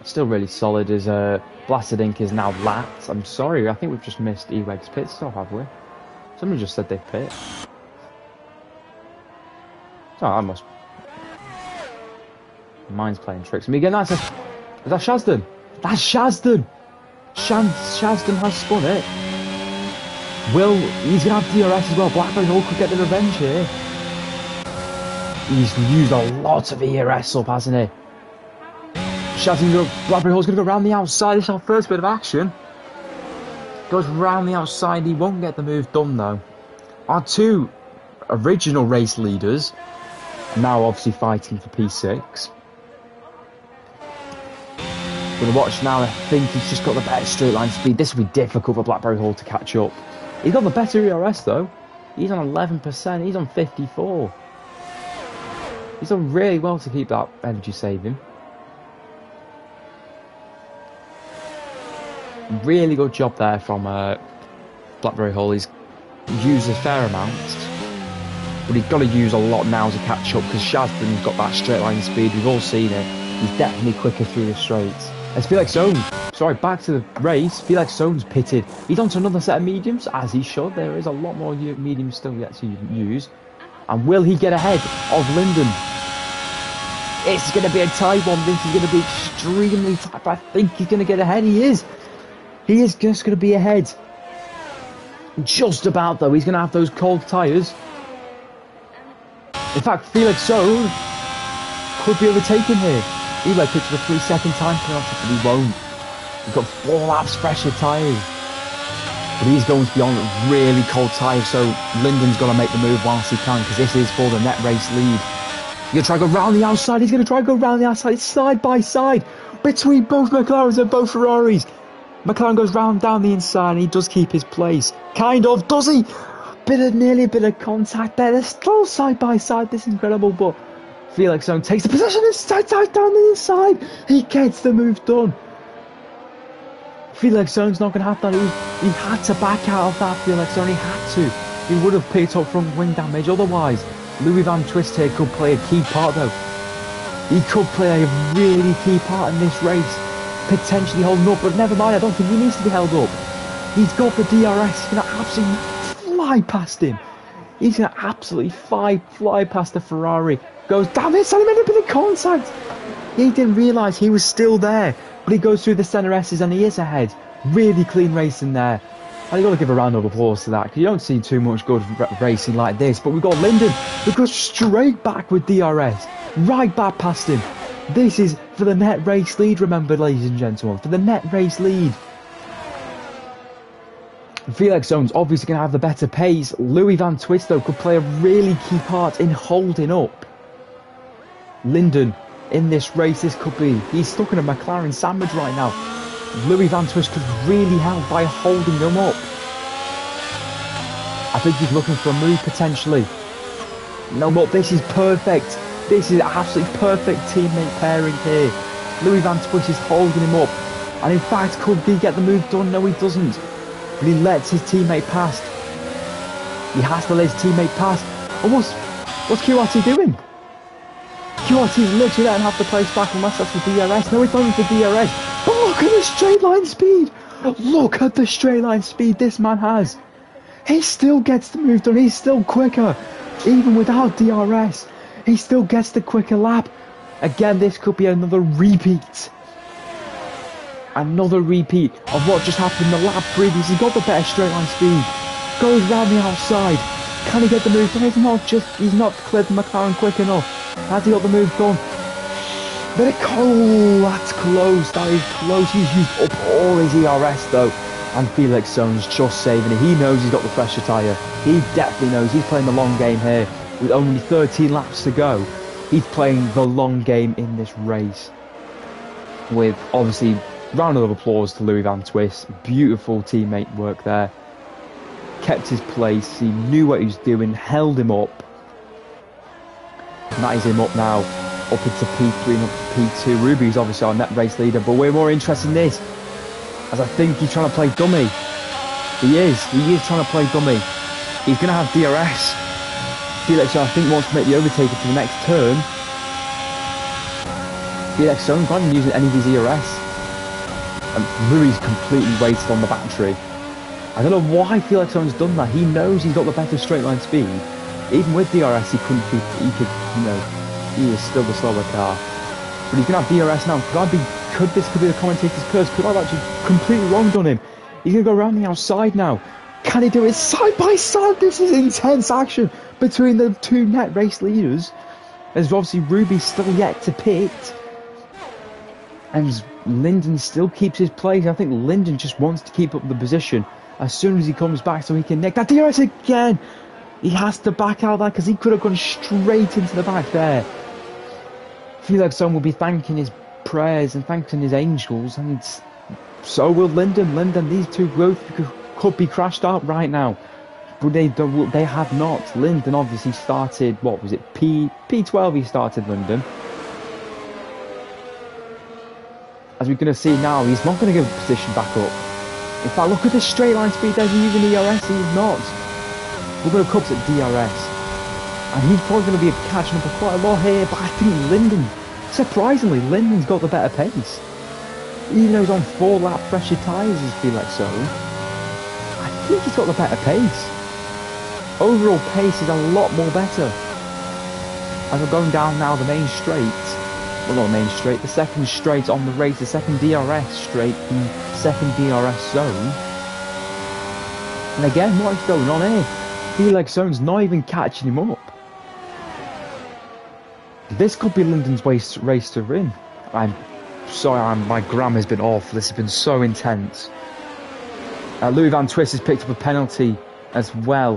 Still really solid as Blasted Ink is now lapped. I'm sorry, I think we've just missed Eweg's pit stop, have we? Somebody just said they pit. Oh, I must... Mine's playing tricks. Me again, is that Shazden? That's Shazden! Shazden has spun it. He's going to have DRS as well. Blackberry Hall could get the revenge here. He's used a lot of ERS up, hasn't he? Blackberry Hall's going to go round the outside. This is our first bit of action. Goes round the outside. He won't get the move done though. Our two original race leaders are now obviously fighting for P6. Gonna watch now. I think he's just got the better straight line speed. This will be difficult for Blackberry Hall to catch up. He's got the better ERS though. He's on 11%. He's on 54. He's done really well to keep that energy saving. Really good job there from Blackberry Hall. He's used a fair amount, but he's got to use a lot now to catch up because Shazden's got that straight line speed. We've all seen it. He's definitely quicker through the straights. As Felix Soane, sorry, back to the race. Felix Soane's pitted. He's on to another set of mediums, as he should. There is a lot more mediums still yet to use. And will he get ahead of Linden? It's going to be a tight one. This is going to be extremely tight, but I think he's going to get ahead. He is. He is just going to be ahead. Just about, though. He's going to have those cold tyres. In fact, Felix Soane could be overtaken here. Eweg picks up a 3-second time penalty, but he won't. He's got 4 laps fresher tyres. But he's going to be on really cold tyres, so Linden's got to make the move whilst he can, because this is for the net race lead. He's going to try to go round the outside. He's going to try to go round the outside. It's side by side between both McLarens and both Ferraris. McLaren goes round down the inside and he does keep his place. Kind of, does he? nearly a bit of contact there. They're still side by side. This is incredible, but Felix Zone takes the possession inside, down the inside. He gets the move done. Felix Zone's not going to have that. He had to back out of that. Felix Zone, he had to. He would have picked up front wing damage. Otherwise, Louis Van Twist here could play a key part, though. He could play a really key part in this race. Potentially holding up, but never mind. I don't think he needs to be held up. He's got the DRS. He's going to absolutely fly past him. He's going to absolutely fly past the Ferrari. Goes, damn it, son, he made a bit of contact. He didn't realise he was still there. But he goes through the centre S's and he is ahead. Really clean racing there. And you've got to give a round of applause to that, because you don't see too much good racing like this. But we've got Linden, who goes straight back with DRS. Right back past him. This is for the net race lead, remember, ladies and gentlemen. For the net race lead. Felix Zone's obviously going to have the better pace. Louis Van Twist, though, could play a really key part in holding up Linden in this race. This could be. He's stuck in a McLaren sandwich right now. Louis Van Twist could really help by holding him up. I think he's looking for a move potentially. No, but this is perfect. This is absolutely perfect teammate pairing here. Louis Van Twist is holding him up. And in fact, could he get the move done? No, he doesn't. But he lets his teammate past. He has to let his teammate pass. And what's QRT doing? QRT's literally letting half the place back unless that's for DRS. No, it's not even for DRS. But look at the straight line speed. Look at the straight line speed this man has. He still gets the move done. He's still quicker. Even without DRS. He still gets the quicker lap. Again, this could be another repeat. Another repeat of what just happened in the lap previous. He got the better straight line speed. Goes round the outside. Can he get the move done? He's not cleared the McLaren quick enough. Has he got the move done? But that's close. That is close. He's used up all his ERS though. And Felix Zone's just saving it. He knows he's got the fresher tyre. He definitely knows he's playing the long game here. With only 13 laps to go, he's playing the long game in this race. With obviously round of applause to Louis Van Twist. Beautiful teammate work there. Kept his place. He knew what he was doing. Held him up. And that is him up now. Up into P3 and up to P2. Ruby's obviously our net race leader. But we're more interested in this. As I think he's trying to play dummy. He is trying to play dummy. He's going to have DRS. Felix Zone, I think, wants to make the overtaker to the next turn. Felix Zone not even using any of his ERS. And Rui's completely wasted on the battery. I don't know why Felix Zone's done that. He knows he's got the better straight line speed. Even with DRS, he is still the slower car. But he's going to have DRS now. Could this be the commentator's curse? Could I have actually completely wronged on him? He's going to go around the outside now. Can he do it side by side? This is intense action between the two net race leaders. As obviously Ruby still yet to pit. And Linden still keeps his place. I think Linden just wants to keep up the position as soon as he comes back so he can nick that DRS again. He has to back out that because he could have gone straight into the back there. Felix Zone will be thanking his prayers and thanking his angels, and so will Linden. These two both could be crashed out right now, but they have not. Linden obviously started, what was it, P12 he started Linden. As we're going to see now, he's not going to give the position back up. In fact, look at the straight line speed there. He's using ERS, he's not. We're going to cut at DRS. And he's probably going to be catching up quite a lot here, but I think Linden, surprisingly, Linden's got the better pace. Even though he's on 4-lap fresher tyres as Felix Zone, I think he's got the better pace. Overall pace is a lot more better. As we're going down now the main straight, well not the main straight, the second straight on the race, the second DRS straight, the second DRS zone. And again, what is going on here? Felix Zone's not even catching him up. This could be Linden's race to win. I'm sorry, my grammar's been off. This has been so intense. Louis Van Twist has picked up a penalty as well,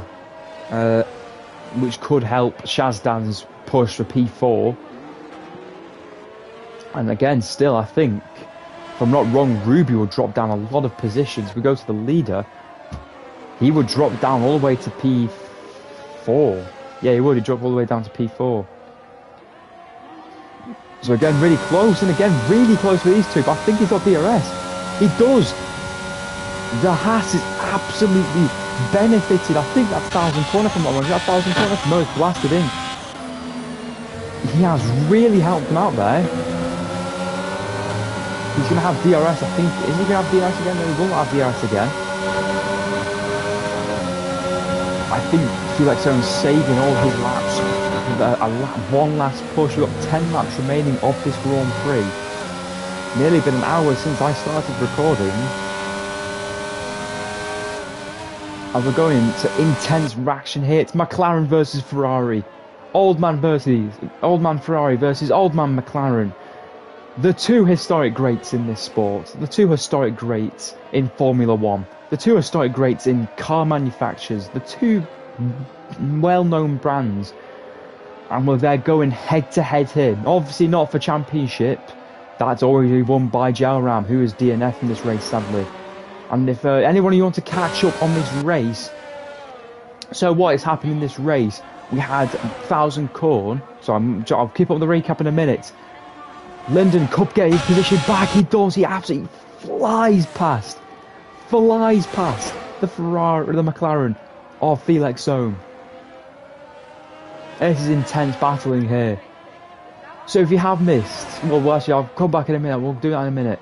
which could help Shazdan's push for P4. And again, still, I think, if I'm not wrong, Ruby will drop down a lot of positions. We go to the leader. he would drop down all the way to P4. Yeah, he would. He'd drop all the way down to P4. So again, really close, and again, really close for these two, but I think he's got DRS. He does. The Haas is absolutely benefited. I think that's 1,000 corner, if I'm not wrong. Is that 1,000 corner? No, it's blasted in. He has really helped him out there. He's going to have DRS, I think. Is he going to have DRS again? No, he will not have DRS again. I think Felixstone's saving all his laps. One last push. We've got 10 laps remaining of this Grand Prix. Nearly been an hour since I started recording. And we're going to intense action here. It's McLaren versus Ferrari. Old man Ferrari versus old man McLaren. The two historic greats in this sport. The two historic greats in Formula One. The two historic greats in car manufacturers. The two well-known brands. And they're going head-to-head here. Obviously not for championship. That's already won by Jalram, who is DNF in this race, sadly. And if anyone you want to catch up on this race, so what is happening in this race? We had 1,000 corn. So I'll keep up the recap in a minute. Lyndon Cup get his position back. He does. He absolutely flies past the Ferrari, the McLaren of Felixstowe. This is intense battling here. So if you have missed, well actually I'll come back in a minute. We'll do that in a minute.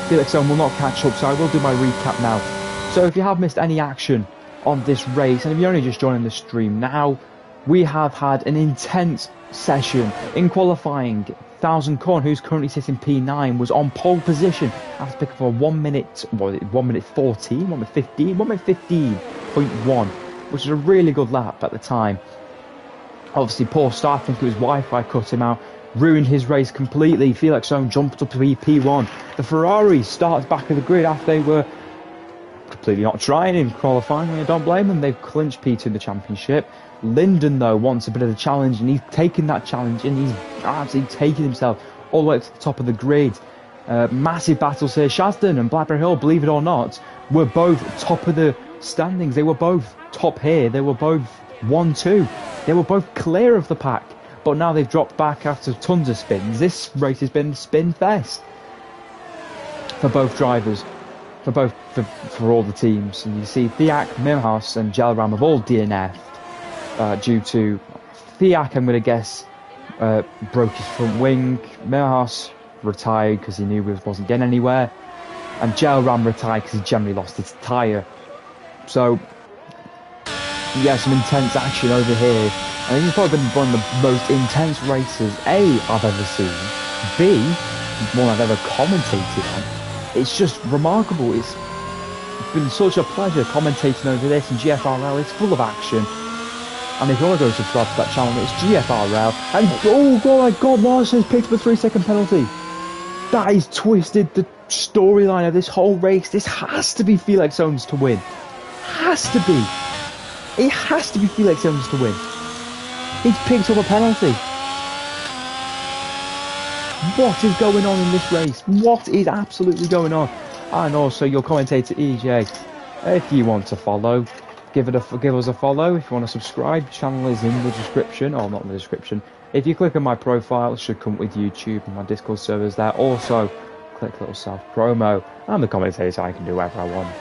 Felixstowe will not catch up, so I will do my recap now. So if you have missed any action on this race, and if you're only just joining the stream now, we have had an intense session in qualifying. 1,000 Corn, who's currently sitting P9, was on pole position after picking for 1 minute, what was it, 1 minute 14, 1 minute 15, 1 minute 15.1, which is a really good lap at the time. Obviously, poor start, I think it was Wi-Fi cut him out, ruined his race completely. Felixstowe jumped up to P1. The Ferrari starts back of the grid after they were completely not trying in qualifying. I don't blame them. They've clinched P2 in the championship. Lyndon, though, wants a bit of a challenge, and he's taken that challenge, and he's absolutely taken himself all the way to the top of the grid. Massive battles here. Shasden and Blackberry Hill, believe it or not, were both top of the standings. They were both top here. They were both 1-2. They were both clear of the pack, but now they've dropped back after tons of spins. This race has been spin fest for both drivers, for all the teams. And you see Thiak, Milhouse and Jalram have all DNF'd due to Thiak, I'm going to guess, broke his front wing. Milhouse retired because he knew he wasn't getting anywhere, and Jalram retired because he generally lost his tyre. So yeah, some intense action over here. I think it's probably been one of the most intense races A, I've ever seen, B, one I've ever commentated on. It's just remarkable. It's been such a pleasure commentating over this, and GFRL is full of action. And if you want to go subscribe to that channel, it's GFRL. And oh my god, Larson's picked up a 3-second penalty. That is twisted the storyline of this whole race. This has to be Felixstowe's to win. Has to be. It has to be Felixstowe's to win. He's picked up a penalty. What is going on in this race? What is absolutely going on? And also your commentator EJ, if you want to follow, give us a follow. If you want to subscribe, the channel is in the description, or not in the description. If you click on my profile, it should come with YouTube and my Discord servers there. Also, click little self promo. I'm the commentator, I can do whatever I want.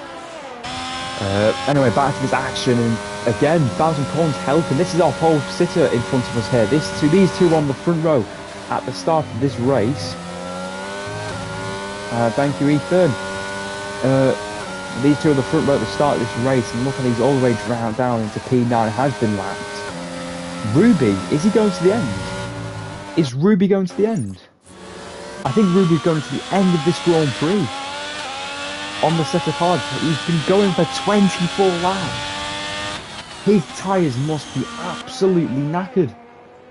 Anyway, back to this action, and again, 1,000 Corns helping. This is our pole sitter in front of us here. These two on the front row at the start of this race. Thank you, Ethan. These two on the front row at the start of this race, and look at these all the way down into P9. Has been lapped. Ruby, is he going to the end? Is Ruby going to the end? I think Ruby's going to the end of this Grand Prix. On the set of hard, he's been going for 24 laps. His tyres must be absolutely knackered.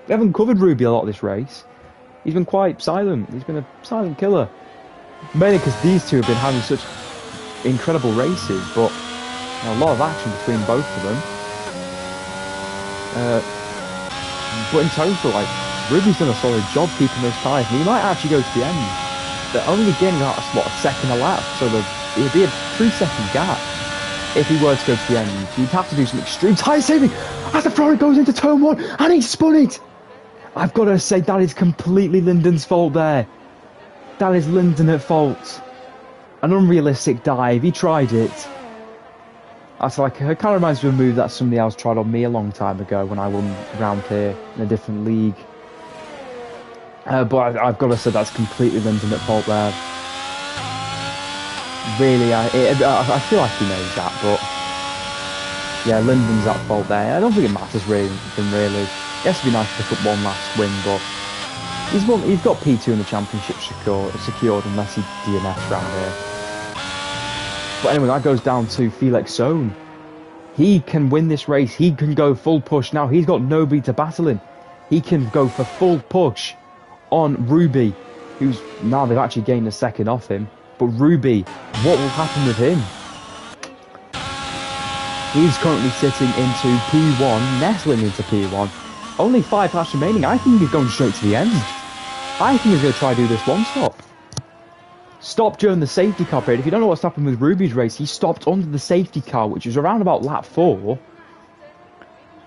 We haven't covered Ruby a lot this race. He's been quite silent. He's been a silent killer. Mainly because these two have been having such incredible races, but a lot of action between both of them. But in total, like, Ruby's done a solid job keeping those tyres, and he might actually go to the end. They're only gaining out a second a lap, so it'd be a 3-second gap. If he were to go to the end, he'd have to do some extreme tyre saving as the Ferrari goes into turn 1 and he spun it. I've got to say, that is completely Lyndon's fault there. That is Lyndon at fault. An unrealistic dive. He tried it. That's like, it kind of reminds me of a move that somebody else tried on me a long time ago when I won round here in a different league. But I've got to say, that's completely Lyndon at fault there. Really, I feel like he knows that, but yeah, Lyndon's at fault there. I don't think it matters really. It has to be nice to pick up one last win, but he's got P2 in the championship secured unless he DNFs round here. But anyway, that goes down to Felix Zone. He can win this race. He can go full push now. He's got nobody to battle him. He can go for full push on Ruby, who's now they've actually gained a second off him. But Ruby, what will happen with him? He's currently sitting into P1, nestling into P1. Only 5 laps remaining. I think he's going straight to the end. I think he's going to try to do this one stop. Stop during the safety car period. If you don't know what's happened with Ruby's race, he stopped under the safety car, which was around about lap 4.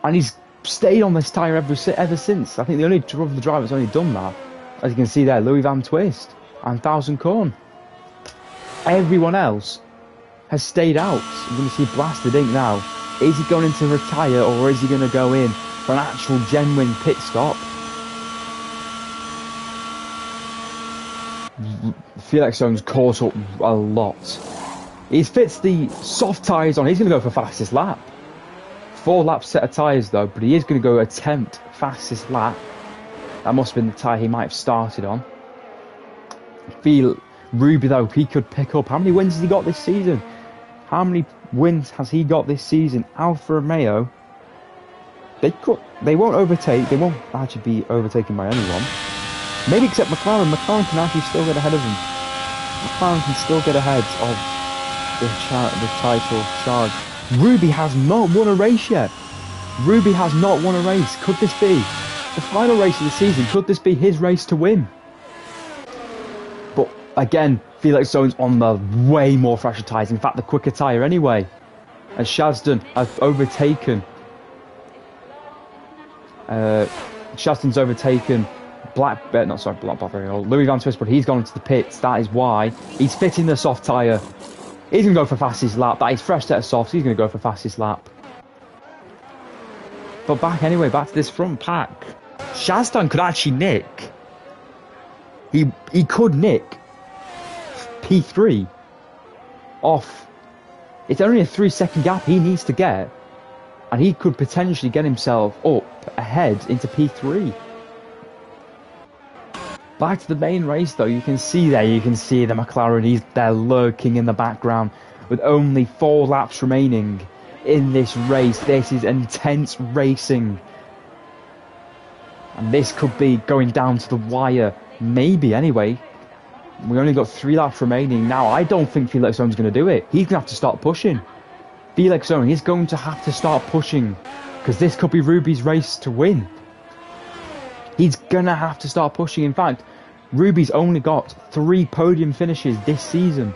And he's stayed on this tyre ever since. I think the only of the drivers only done that. As you can see there, Louis Van Twist and Thousand Corn. Everyone else has stayed out. You're going to see Blasted Ink now. Is he going to retire, or is he going to go in for an actual genuine pit stop? Felix Zone's caught up a lot. He fits the soft tyres on. He's going to go for fastest lap. 4 laps set of tyres though, but he is going to go attempt fastest lap. That must have been the tyre he might have started on. Ruby though, he could pick up. How many wins has he got this season? How many wins has he got this season? Alfa Romeo, they won't overtake. They won't actually be overtaken by anyone. Maybe except McLaren. McLaren can actually still get ahead of him. McLaren can still get ahead of the title charge. Ruby has not won a race yet. Ruby has not won a race. Could this be the final race of the season? Could this be his race to win? But again, Felix Zone's on the way more fresher tyres. In fact, the quicker tyre anyway. And Shazden has overtaken. Shazden's overtaken Louis Van Twist, but he's gone into the pits. That is why he's fitting the soft tyre. He's going to go for fastest lap. That is fresh set of softs. He's going to go for fastest lap. But back to this front pack. Shazden could actually nick. He could nick P3 off. It's only a 3-second gap he needs to get, and he could potentially get himself up ahead into P3. Back to the main race though, you can see the McLaren, they're lurking in the background with only 4 laps remaining in this race. This is intense racing. And this could be going down to the wire. Maybe anyway. We only got 3 laps remaining now. I don't think Felix Zone's going to do it. He's going to have to start pushing. Felix Zone, he's going to have to start pushing, because this could be Ruby's race to win. He's going to have to start pushing. In fact, Ruby's only got 3 podium finishes this season.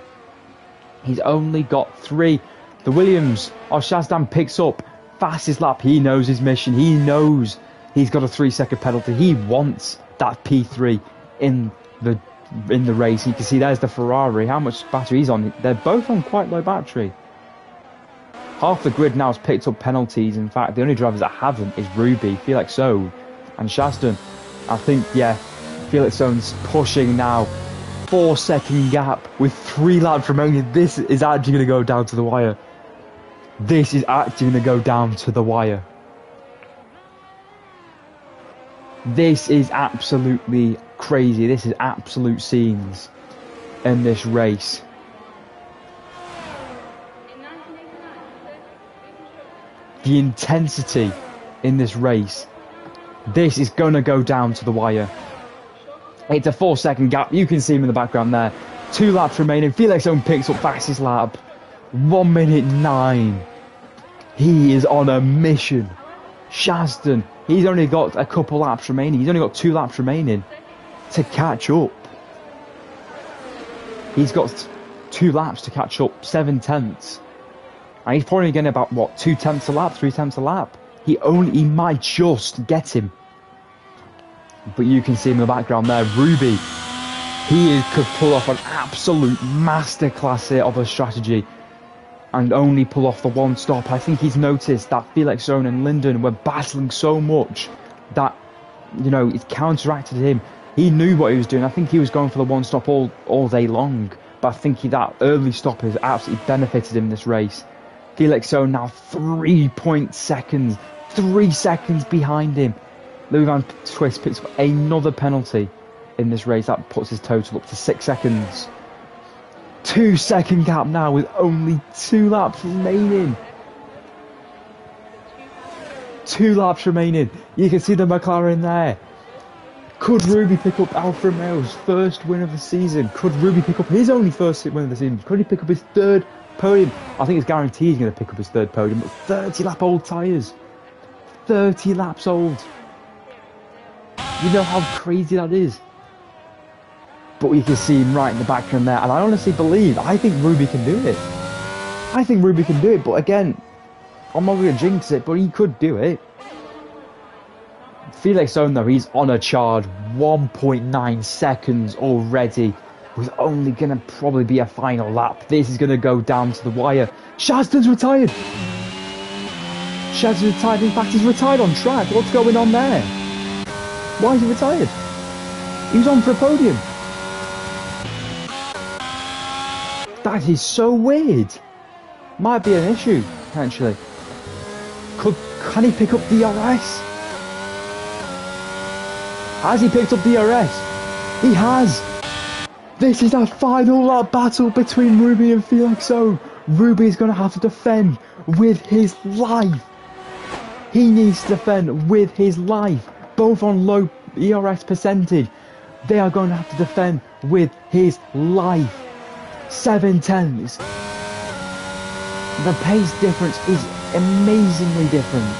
He's only got 3. The Williams, Shazden picks up fastest lap. He knows his mission. He knows he's got a 3-second penalty. He wants that P3 in the race. You can see there's the Ferrari. How much battery he's on? They're both on quite low battery. Half the grid now has picked up penalties. In fact, the only drivers that haven't is Ruby, Felix Zone, and Shazden. I think, yeah, Felix Zone's pushing now. 4-second gap with 3 laps remaining. This is actually going to go down to the wire. This is actually going to go down to the wire. This is absolutely crazy. This is absolute scenes in this race. The intensity in this race. This is going to go down to the wire. It's a 4-second gap. You can see him in the background there. 2 laps remaining. Felix Zone picks up fastest lap. 1 minute 9. He is on a mission. Shazden, he's only got a couple laps remaining. He's only got 2 laps remaining to catch up. He's got 2 laps to catch up, 7 tenths. And he's probably getting about, what, 2 tenths a lap, 3 tenths a lap. He might just get him. But you can see in the background there, Ruby. Could pull off an absolute masterclass here of a strategy and only pull off the one stop. I think he's noticed that Felix Zone and Linden were battling so much that, you know, it counteracted him. He knew what he was doing. I think he was going for the one stop all day long. But I think that early stop has absolutely benefited him in this race. Felix Zone now 3 seconds behind him. Louis Van Twist picks up another penalty in this race. That puts his total up to 6 seconds. 2 second gap now with only 2 laps remaining. 2 laps remaining. You can see the McLaren there. Could Ruby pick up Alfa Romeo's first win of the season? Could Ruby pick up his only first win of the season? Could he pick up his 3rd podium? I think it's guaranteed he's going to pick up his 3rd podium. But 30 lap old tyres. 30 laps old. You know how crazy that is. But you can see him right in the background there. And I honestly I think Ruby can do it. I think Ruby can do it. But again, I'm not going to jinx it, but he could do it. Felix Zone, though, he's on a charge. 1.9 seconds already. With only going to probably be a final lap. This is going to go down to the wire. Shazden's retired. Shazden's retired. In fact, he's retired on track. What's going on there? Why is he retired? He was on for a podium. That is so weird. Might be an issue, potentially. Can he pick up DRS? Has he picked up DRS? He has. This is a final lap battle between Ruby and Felix Zone. Ruby is going to have to defend with his life. He needs to defend with his life. Both on low ERS percentage. They are going to have to defend with his life. 7 tenths. The pace difference is amazingly different.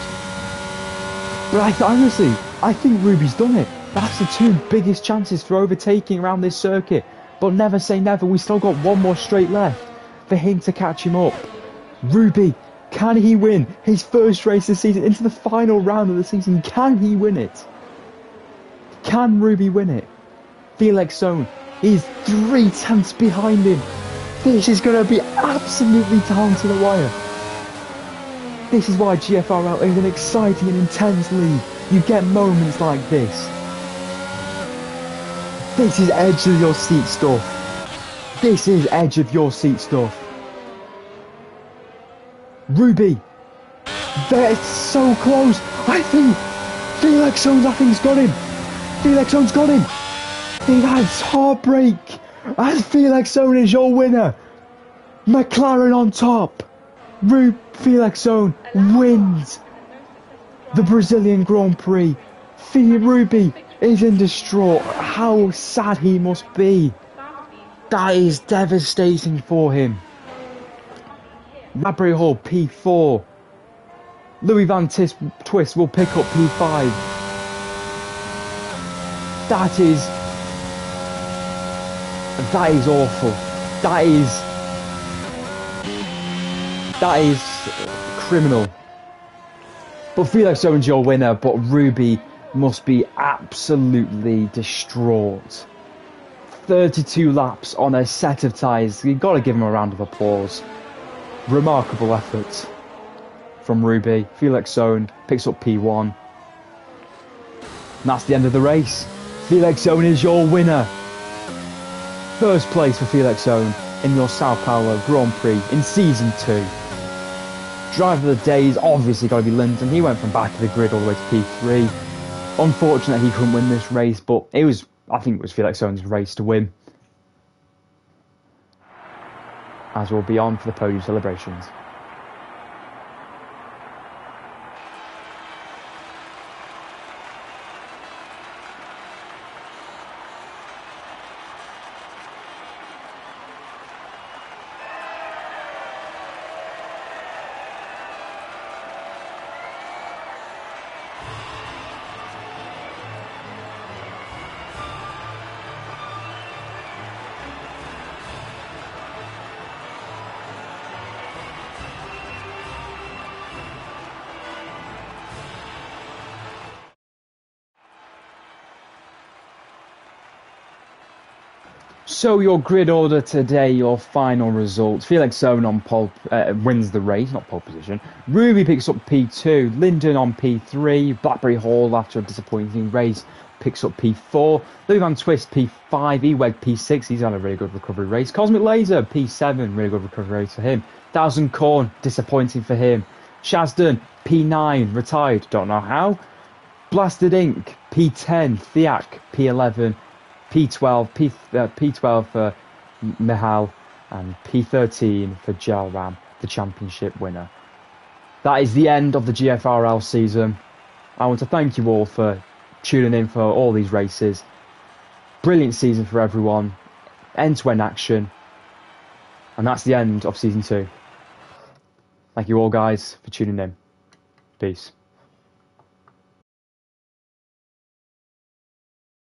But honestly, I think Ruby's done it. That's the 2 biggest chances for overtaking around this circuit. But never say never, we still got 1 more straight left for him to catch him up. Ruby, can he win his first race this season into the final round of the season? Can he win it? Can Ruby win it? Felix Zone is 3 tenths behind him. This is going to be absolutely down to the wire. This is why GFRL is an exciting and intense league. You get moments like this. This is edge of your seat stuff. This is edge of your seat stuff. Ruby. They're so close. I think Felix Zone's got him. Felix Zone's got him. That's heartbreak. And Felix Zone is your winner. McLaren on top. Felix Zone wins the Brazilian Grand Prix. Ruby is in distraught. How sad he must be. That is devastating for him. Mabry Hall P4. Louis Van Twist will pick up P5. That is awful. That is criminal. But Felix Zone's your winner, but Ruby must be absolutely distraught. 32 laps on a set of tyres. You've got to give him a round of applause. Remarkable effort from Ruby. Felix Zone picks up P1. And that's the end of the race. Felix Zone is your winner. First place for Felix Zone in your Sao Paulo Grand Prix in Season 2. Driver of the day is obviously got to be Linden. He went from back of the grid all the way to P3. Unfortunately, he couldn't win this race, but I think it was Felix Zone's race to win. As we'll be on for the podium celebrations. So your grid order today, your final results. Felix Owen on pole wins the race, not pole position. Ruby picks up P2. Linden on P3. Blackberry Hall, after a disappointing race, picks up P4. Louis Van Twist P5. Eweg P6. He's had a really good recovery race. Cosmic Laser P7. Really good recovery race for him. Thousand Corn, disappointing for him. Shazden P9. Retired, don't know how. Blasted Ink P10. Thiak P11. P12 for Mihal, and P13 for Jalram, the championship winner. That is the end of the GFRL season. I want to thank you all for tuning in for all these races. Brilliant season for everyone. End-to-end action. And that's the end of season 2. Thank you all guys for tuning in. Peace.